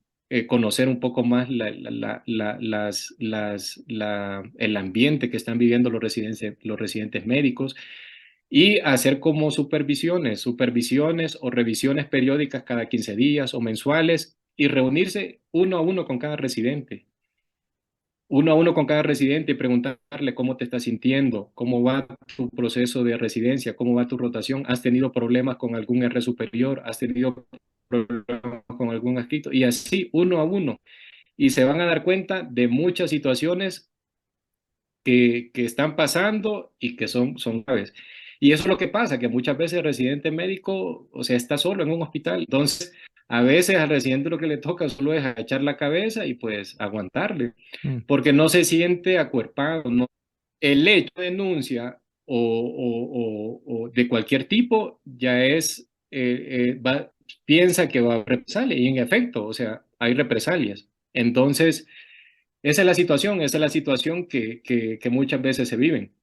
B: conocer un poco más el ambiente que están viviendo los residentes médicos y hacer como supervisiones o revisiones periódicas cada 15 días o mensuales y reunirse uno a uno con cada residente, uno a uno con cada residente y preguntarle cómo te estás sintiendo, cómo va tu proceso de residencia, cómo va tu rotación, has tenido problemas con algún R superior, has tenido problemas con algún adscrito, y así uno a uno. Y se van a dar cuenta de muchas situaciones que están pasando y que son graves. Y eso es lo que pasa, que muchas veces el residente médico, o sea, está solo en un hospital. Entonces, a veces al residente lo que le toca solo es echar la cabeza y pues aguantarle,
A: mm,
B: porque no se siente acuerpado, ¿no? El hecho de denuncia o de cualquier tipo ya piensa que va a haber represalia y en efecto, o sea, hay represalias. Entonces, esa es la situación que muchas veces se viven.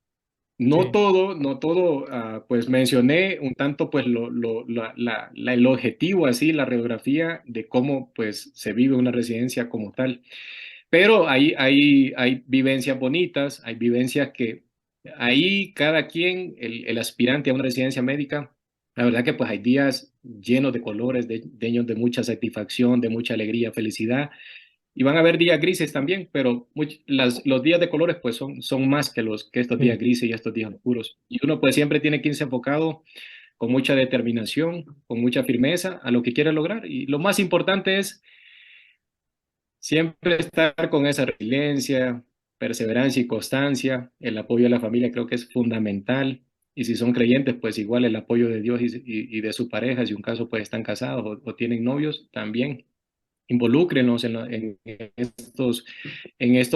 B: No
A: sí,
B: todo, no todo, pues mencioné un tanto pues el objetivo así, la radiografía de cómo pues se vive una residencia como tal. Pero hay vivencias bonitas, hay vivencias Ahí cada quien, el aspirante a una residencia médica, la verdad que pues hay días llenos de colores, llenos de mucha satisfacción, de mucha alegría, felicidad, y van a haber días grises también, pero los días de colores pues son más que estos días
A: Sí,
B: grises y estos días oscuros. Y uno pues siempre tiene que irse enfocado con mucha determinación, con mucha firmeza a lo que quiere lograr. Y lo más importante es siempre estar con esa resiliencia, perseverancia y constancia. El apoyo de la familia creo que es fundamental. Y si son creyentes, pues igual el apoyo de Dios y de su pareja, si un caso pues están casados o tienen novios, también involúcrenos en estos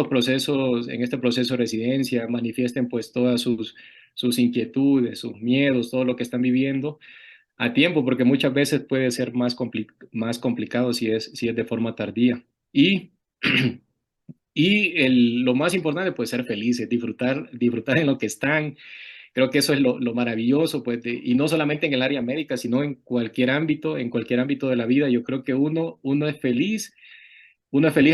B: procesos, en este proceso de residencia, manifiesten pues todas sus inquietudes, sus miedos, todo lo que están viviendo a tiempo, porque muchas veces puede ser más complicado si es de forma tardía. Y, lo más importante, pues ser felices, disfrutar en lo que están. Creo que eso es lo maravilloso, pues, y no solamente en el área médica, sino en cualquier ámbito de la vida. Yo creo que uno es feliz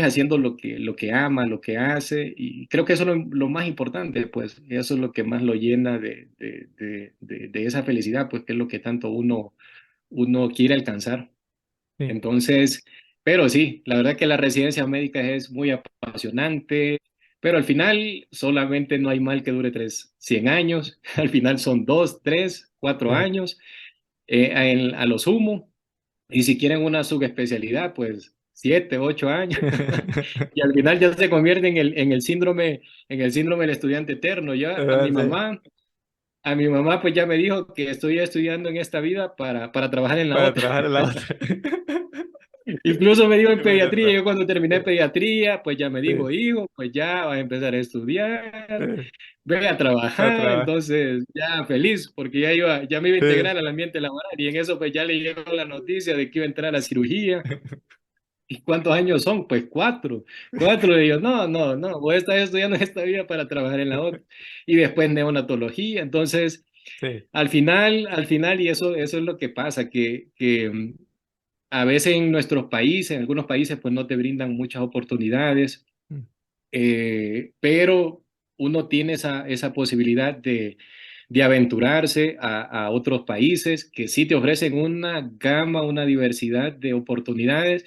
B: haciendo lo que ama, lo que hace, y creo que eso es lo más importante, pues, eso es lo que más lo llena de esa felicidad, pues, que es lo que tanto uno quiere alcanzar.
A: sí.
B: Entonces, pero sí, la verdad que la residencia médica es muy apasionante, pero al final solamente no hay mal que dure 100 años, al final son 2, 3, 4
A: Sí.
B: años, a lo sumo, y si quieren una subespecialidad, pues 7, 8 años, y al final ya se convierte en el síndrome del estudiante eterno. Ya
A: Ah, sí,
B: a mi mamá pues ya me dijo que estoy estudiando en esta vida para trabajar en la
A: para
B: otra.
A: trabajar en la otra.
B: Incluso me dijo en
A: Es muy
B: pediatría,
A: verdad.
B: yo cuando terminé
A: Sí,
B: pediatría, pues ya me dijo,
A: sí,
B: hijo, pues ya vas a empezar a estudiar,
A: sí.
B: ve a
A: Para
B: trabajar,
A: trabajar.
B: entonces ya feliz, porque ya me iba a
A: Sí.
B: integrar al ambiente laboral y en eso pues ya le llegó la noticia de que iba a entrar a cirugía. ¿Y cuántos años son? Pues 4. 4 de ellos, no, no, no, voy a estar estudiando esta vida para trabajar en la otra. Y después neonatología, entonces
A: Sí.
B: al final, y eso es lo que pasa, que a veces en nuestros países, en algunos países, pues no te brindan muchas oportunidades,
A: Mm,
B: pero uno tiene esa posibilidad de aventurarse a otros países que sí te ofrecen una gama, una diversidad de oportunidades.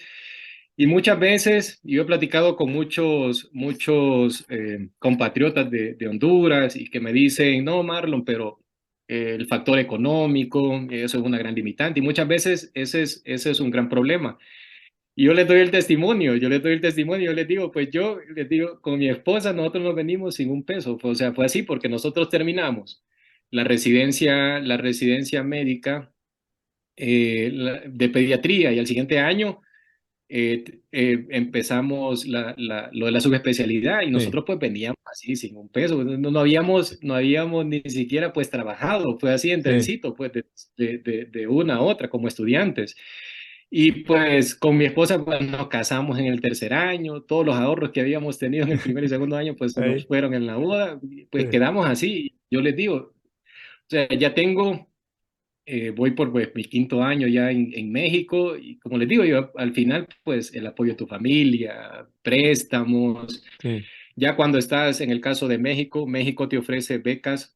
B: Y muchas veces, yo he platicado con muchos compatriotas de Honduras y que me dicen, no, Marlon, pero el factor económico, eso es una gran limitante. Y muchas veces ese es un gran problema. Y yo les digo, pues yo les digo, con mi esposa nosotros nos venimos sin un peso, o sea, fue así porque nosotros terminamos la residencia médica de pediatría y al siguiente año empezamos lo de la subespecialidad y
A: sí,
B: nosotros pues veníamos así sin un peso, no habíamos ni siquiera pues trabajado, fue así en
A: sí,
B: trencito, pues de una a otra como estudiantes. Y pues con mi esposa pues, nos casamos en el tercer año, todos los ahorros que habíamos tenido en el primer y segundo año pues se nos
A: ahí,
B: fueron en la boda, y, pues
A: sí,
B: quedamos así. Yo les digo, o sea, voy por pues, mi quinto año ya en México y como les digo, yo al final pues el apoyo de tu familia, préstamos,
A: sí,
B: ya cuando estás en el caso de México, México te ofrece becas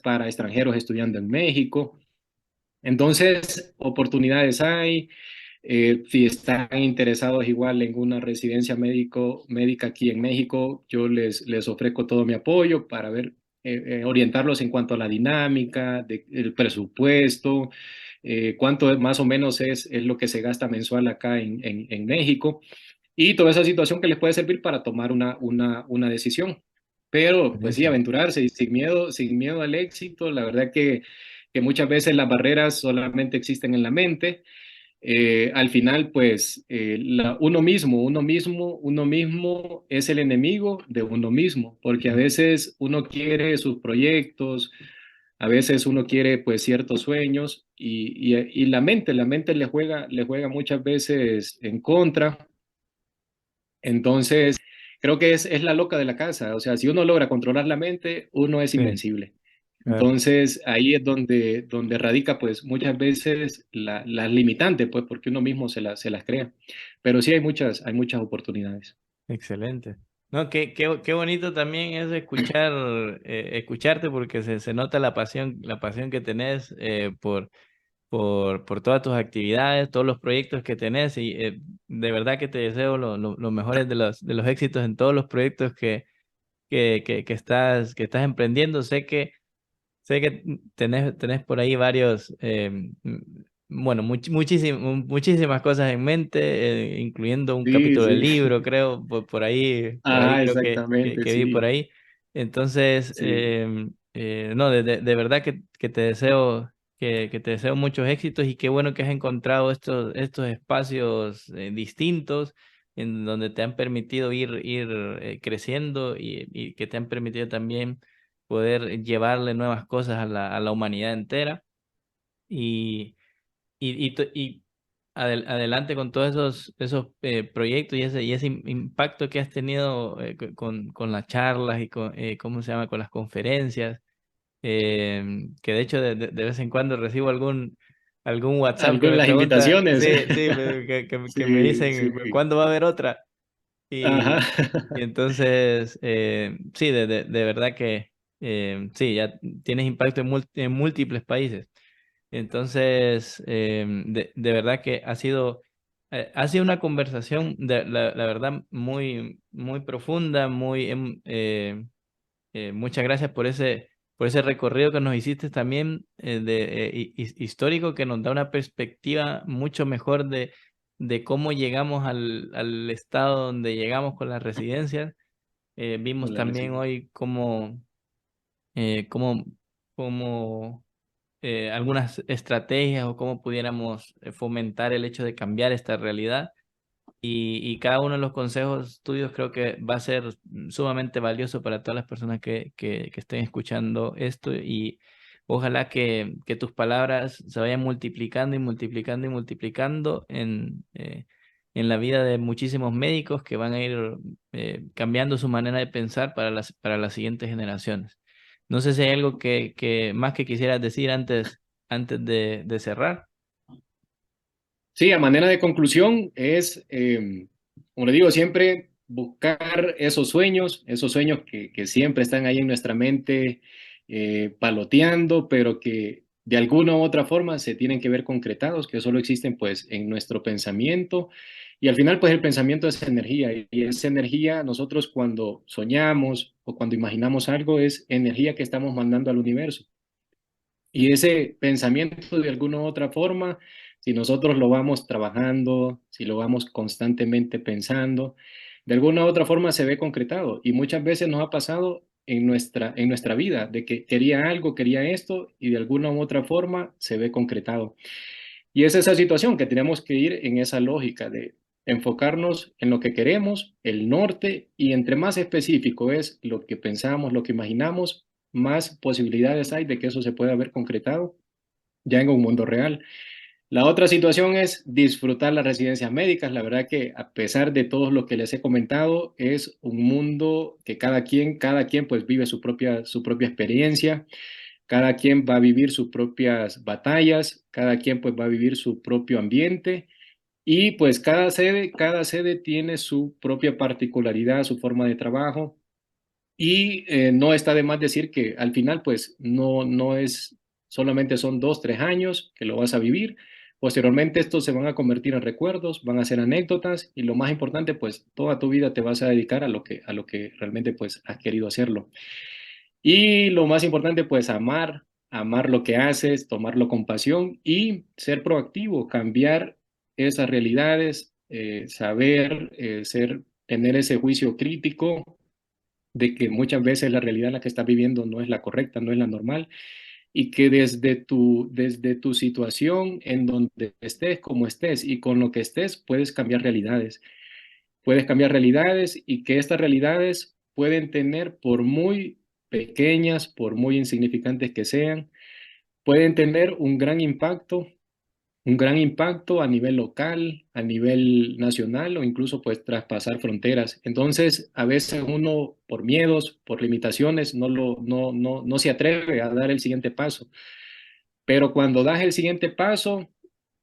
B: para extranjeros estudiando en México. Entonces, oportunidades hay. Si están interesados igual en una residencia médica aquí en México, yo les ofrezco todo mi apoyo para orientarlos en cuanto a la dinámica, el presupuesto, cuánto más o menos es lo que se gasta mensual acá en México y toda esa situación que les puede servir para tomar una decisión. Pero, pues sí,
A: buenísimo.
B: aventurarse y sin miedo al éxito, la verdad que muchas veces las barreras solamente existen en la mente. Al final, pues, uno mismo es el enemigo de uno mismo, porque a
A: Mm,
B: veces uno quiere sus proyectos, a veces uno quiere, pues, ciertos sueños y la mente le juega muchas veces en contra. Entonces, creo que es la loca de la casa. O sea, si uno logra controlar la mente, uno es
A: sí,
B: invencible.
A: claro,
B: Entonces, ahí es donde radica, pues, muchas veces las limitantes, pues, porque uno mismo se las crea. Pero sí hay muchas oportunidades.
A: excelente. No, qué bonito también es escuchar, escucharte porque se nota la pasión que tenés por todas tus actividades, todos los proyectos que tenés y de verdad que te deseo los mejores de los éxitos en todos los proyectos que estás emprendiendo. Sé que tenés por ahí varios, bueno, muchísimas cosas en mente, incluyendo un
B: Sí,
A: capítulo del
B: sí.
A: libro, creo, por ahí
B: Ajá,
A: creo
B: exactamente,
A: que vi por
B: sí,
A: ahí. Entonces,
B: sí.
A: no, de verdad que te deseo, que te deseo muchos éxitos y qué bueno que has encontrado estos espacios distintos en donde te han permitido ir creciendo y que te han permitido también poder llevarle nuevas cosas a a la humanidad entera y, y adelante con todos esos proyectos y ese impacto que has tenido con las charlas y con, ¿cómo se llama? Con las conferencias, que de hecho de vez en cuando recibo algún WhatsApp que me
B: Las
A: pregunta,
B: invitaciones.
A: sí, sí, que me
B: Sí,
A: dicen,
B: sí.
A: ¿cuándo va a haber otra?
B: Ajá.
A: Y entonces, sí, de verdad que sí, ya tienes impacto en múltiples países. Entonces, de verdad que ha sido una conversación, la verdad, muy profunda, muchas gracias por ese recorrido que nos hiciste también histórico que nos da una perspectiva mucho mejor de cómo llegamos al estado donde llegamos con las residencias. Vimos
B: Hola,
A: también
B: Recibe.
A: hoy eh, cómo, cómo algunas estrategias o cómo pudiéramos fomentar el hecho de cambiar esta realidad. Y cada uno de los consejos tuyos creo que va a ser sumamente valioso para todas las personas que estén escuchando esto y ojalá que tus palabras se vayan multiplicando y multiplicando y multiplicando en la vida de muchísimos médicos que van a ir cambiando su manera de pensar para las siguientes generaciones. No sé si hay algo que más que quisieras decir antes de cerrar.
B: Sí, a manera de conclusión es, como le digo, siempre buscar esos sueños que siempre están ahí en nuestra mente, paloteando, pero que de alguna u otra forma se tienen que ver concretados, que solo existen pues en nuestro pensamiento. Y al final pues el pensamiento es energía y esa energía nosotros cuando soñamos o cuando imaginamos algo es energía que estamos mandando al universo. Y ese pensamiento de alguna u otra forma, si nosotros lo vamos trabajando, si lo vamos constantemente pensando, de alguna u otra forma se ve concretado. Y muchas veces nos ha pasado en nuestra vida, de que quería algo, quería esto, y de alguna u otra forma se ve concretado. Y es esa situación que tenemos que ir en esa lógica de enfocarnos en lo que queremos, el norte, y entre más específico es lo que pensamos, lo que imaginamos, más posibilidades hay de que eso se pueda ver concretado ya en un mundo real. La otra situación es disfrutar las residencias médicas. La verdad que a pesar de todo lo que les he comentado, es un mundo que cada quien pues vive su propia experiencia, cada quien va a vivir sus propias batallas, cada quien pues va a vivir su propio ambiente y pues cada sede tiene su propia particularidad, su forma de trabajo. Y no está de más decir que al final, pues no es solamente son 2, 3 años que lo vas a vivir. Posteriormente, estos se van a convertir en recuerdos, van a ser anécdotas y lo más importante, pues toda tu vida te vas a dedicar a lo que realmente pues has querido hacerlo. Y lo más importante, pues amar lo que haces, tomarlo con pasión y ser proactivo, cambiar esas realidades, saber, tener ese juicio crítico de que muchas veces la realidad en la que estás viviendo no es la correcta, no es la normal, y que desde tu situación, en donde estés, como estés y con lo que estés, puedes cambiar realidades. Puedes cambiar realidades y que estas realidades pueden tener, por muy pequeñas, por muy insignificantes que sean, pueden tener un gran impacto a nivel local, a nivel nacional o incluso pues traspasar fronteras. Entonces, a veces uno por miedos, por limitaciones, no se atreve a dar el siguiente paso. Pero cuando das el siguiente paso,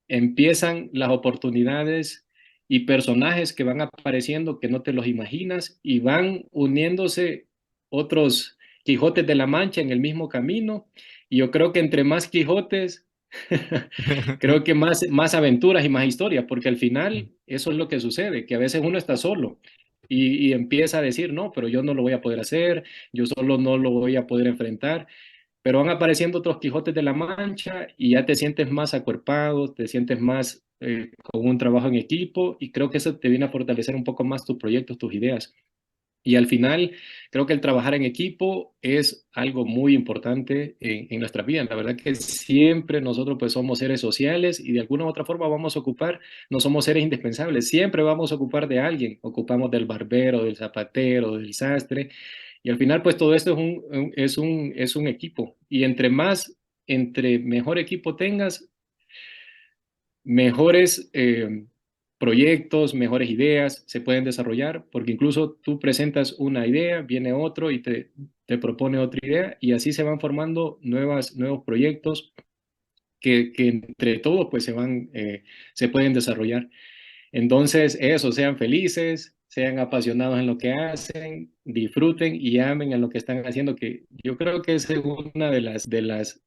B: empiezan las oportunidades y personajes que van apareciendo que no te los imaginas y van uniéndose otros Quijotes de la Mancha en el mismo camino. Y yo creo que entre más Quijotes, creo que más aventuras y más historias, porque al final eso es lo que sucede, que a veces uno está solo y empieza a decir, no, pero yo no lo voy a poder hacer, yo solo no lo voy a poder enfrentar, pero van apareciendo otros Quijotes de la Mancha y ya te sientes más acuerpado, te sientes más con un trabajo en equipo y creo que eso te viene a fortalecer un poco más tus proyectos, tus ideas. Y al final, creo que el trabajar en equipo es algo muy importante en nuestra vida. La verdad que siempre nosotros pues somos seres sociales y de alguna u otra forma vamos a ocupar, no somos seres indispensables, siempre vamos a ocupar de alguien. Ocupamos del barbero, del zapatero, del sastre. Y al final pues todo esto es un equipo. Y entre mejor equipo tengas, mejores proyectos, mejores ideas se pueden desarrollar, porque incluso tú presentas una idea, viene otro y te propone otra idea, y así se van formando nuevos proyectos que entre todos pues se pueden desarrollar. Entonces, eso, sean felices, sean apasionados en lo que hacen, disfruten y amen en lo que están haciendo, que yo creo que esa es una de las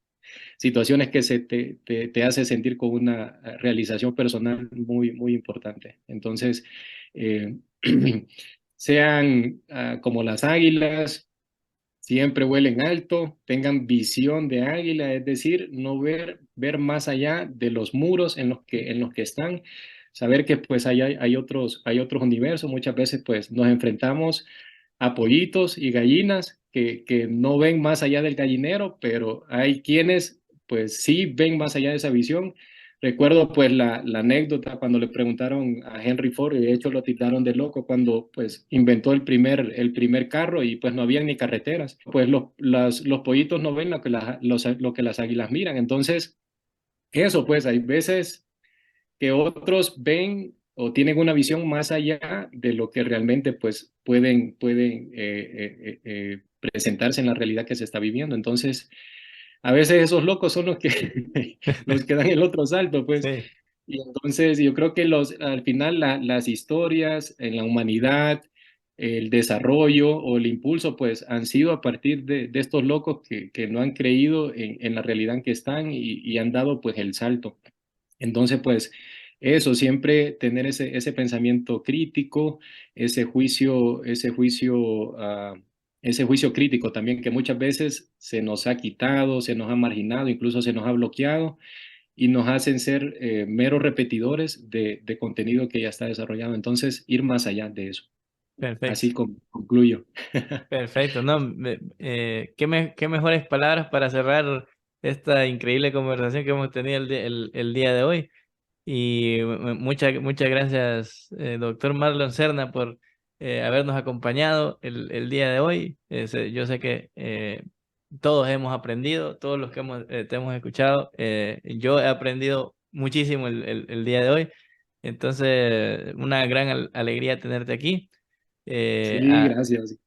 B: situaciones que te hace sentir con una realización personal muy, muy importante. Entonces, eh, sean como las águilas, siempre vuelen alto, tengan visión de águila, es decir, no ver más allá de los muros en los que están, saber que pues hay otros universos, muchas veces pues nos enfrentamos a pollitos y gallinas que no ven más allá del gallinero, pero hay quienes pues sí ven más allá de esa visión. Recuerdo pues la anécdota cuando le preguntaron a Henry Ford, y de hecho lo tildaron de loco cuando pues inventó el primer carro y pues no había ni carreteras. Pues los pollitos no ven lo que las águilas miran. Entonces, eso pues hay veces que otros ven o tienen una visión más allá de lo que realmente pues pueden presentarse en la realidad que se está viviendo. Entonces, a veces esos locos son los que, los que dan el otro salto, pues.
A: Sí,
B: Y entonces yo creo que al final las historias en la humanidad, el desarrollo o el impulso, pues han sido a partir de estos locos que no han creído en la realidad en que están y han dado pues el salto. Entonces, pues eso, siempre tener ese pensamiento crítico, ese juicio crítico también que muchas veces se nos ha quitado, se nos ha marginado, incluso se nos ha bloqueado y nos hacen ser meros repetidores de contenido que ya está desarrollado. Entonces, ir más allá de eso.
A: perfecto.
B: Así concluyo.
A: Perfecto, ¿no? Qué mejores palabras para cerrar esta increíble conversación que hemos tenido el día de hoy. Y muchas gracias, doctor Marlon Cerna, por habernos acompañado el día de hoy. Yo sé que todos hemos aprendido, todos los que te hemos escuchado. Yo he aprendido muchísimo el día de hoy. Entonces, una gran alegría tenerte aquí. Eh,
B: Sí,
A: a-
B: gracias.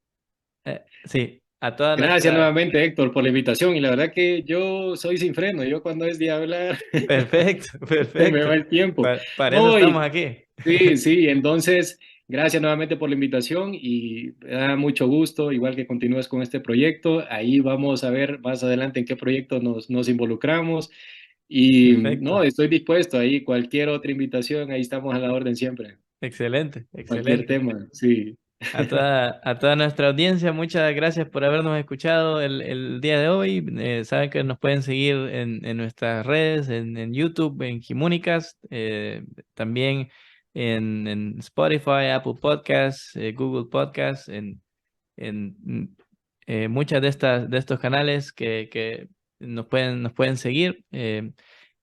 A: sí, a toda
B: Gracias
A: nuestra...
B: nuevamente, Héctor, por la invitación. Y la verdad que yo soy sin freno. Yo cuando es de hablar,
A: Perfecto,
B: se me
A: perfecto.
B: va el tiempo.
A: Para eso
B: No,
A: estamos aquí.
B: sí, sí, entonces, gracias nuevamente por la invitación y me da mucho gusto, igual que continúes con este proyecto. Ahí vamos a ver más adelante en qué proyecto nos involucramos. Y no,
A: Perfecto.
B: estoy dispuesto ahí, cualquier otra invitación, ahí estamos a la orden siempre.
A: Excelente,
B: Cualquier
A: excelente.
B: tema, sí.
A: A toda nuestra audiencia, muchas gracias por habernos escuchado el día de hoy. Saben que nos pueden seguir en nuestras redes, en YouTube, en Jimúnicas, también en Spotify, Apple Podcasts, Google Podcasts, en muchas de estos canales que nos pueden seguir.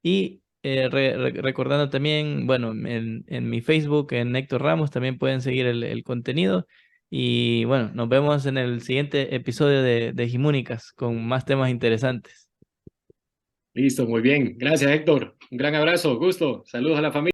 A: Y recordando también, bueno, en mi Facebook, en Héctor Ramos, también pueden seguir el contenido. Y bueno, nos vemos en el siguiente episodio de Jimúnicas con más temas interesantes.
B: Listo, muy bien. Gracias, Héctor. Un gran abrazo, gusto. Saludos a la familia.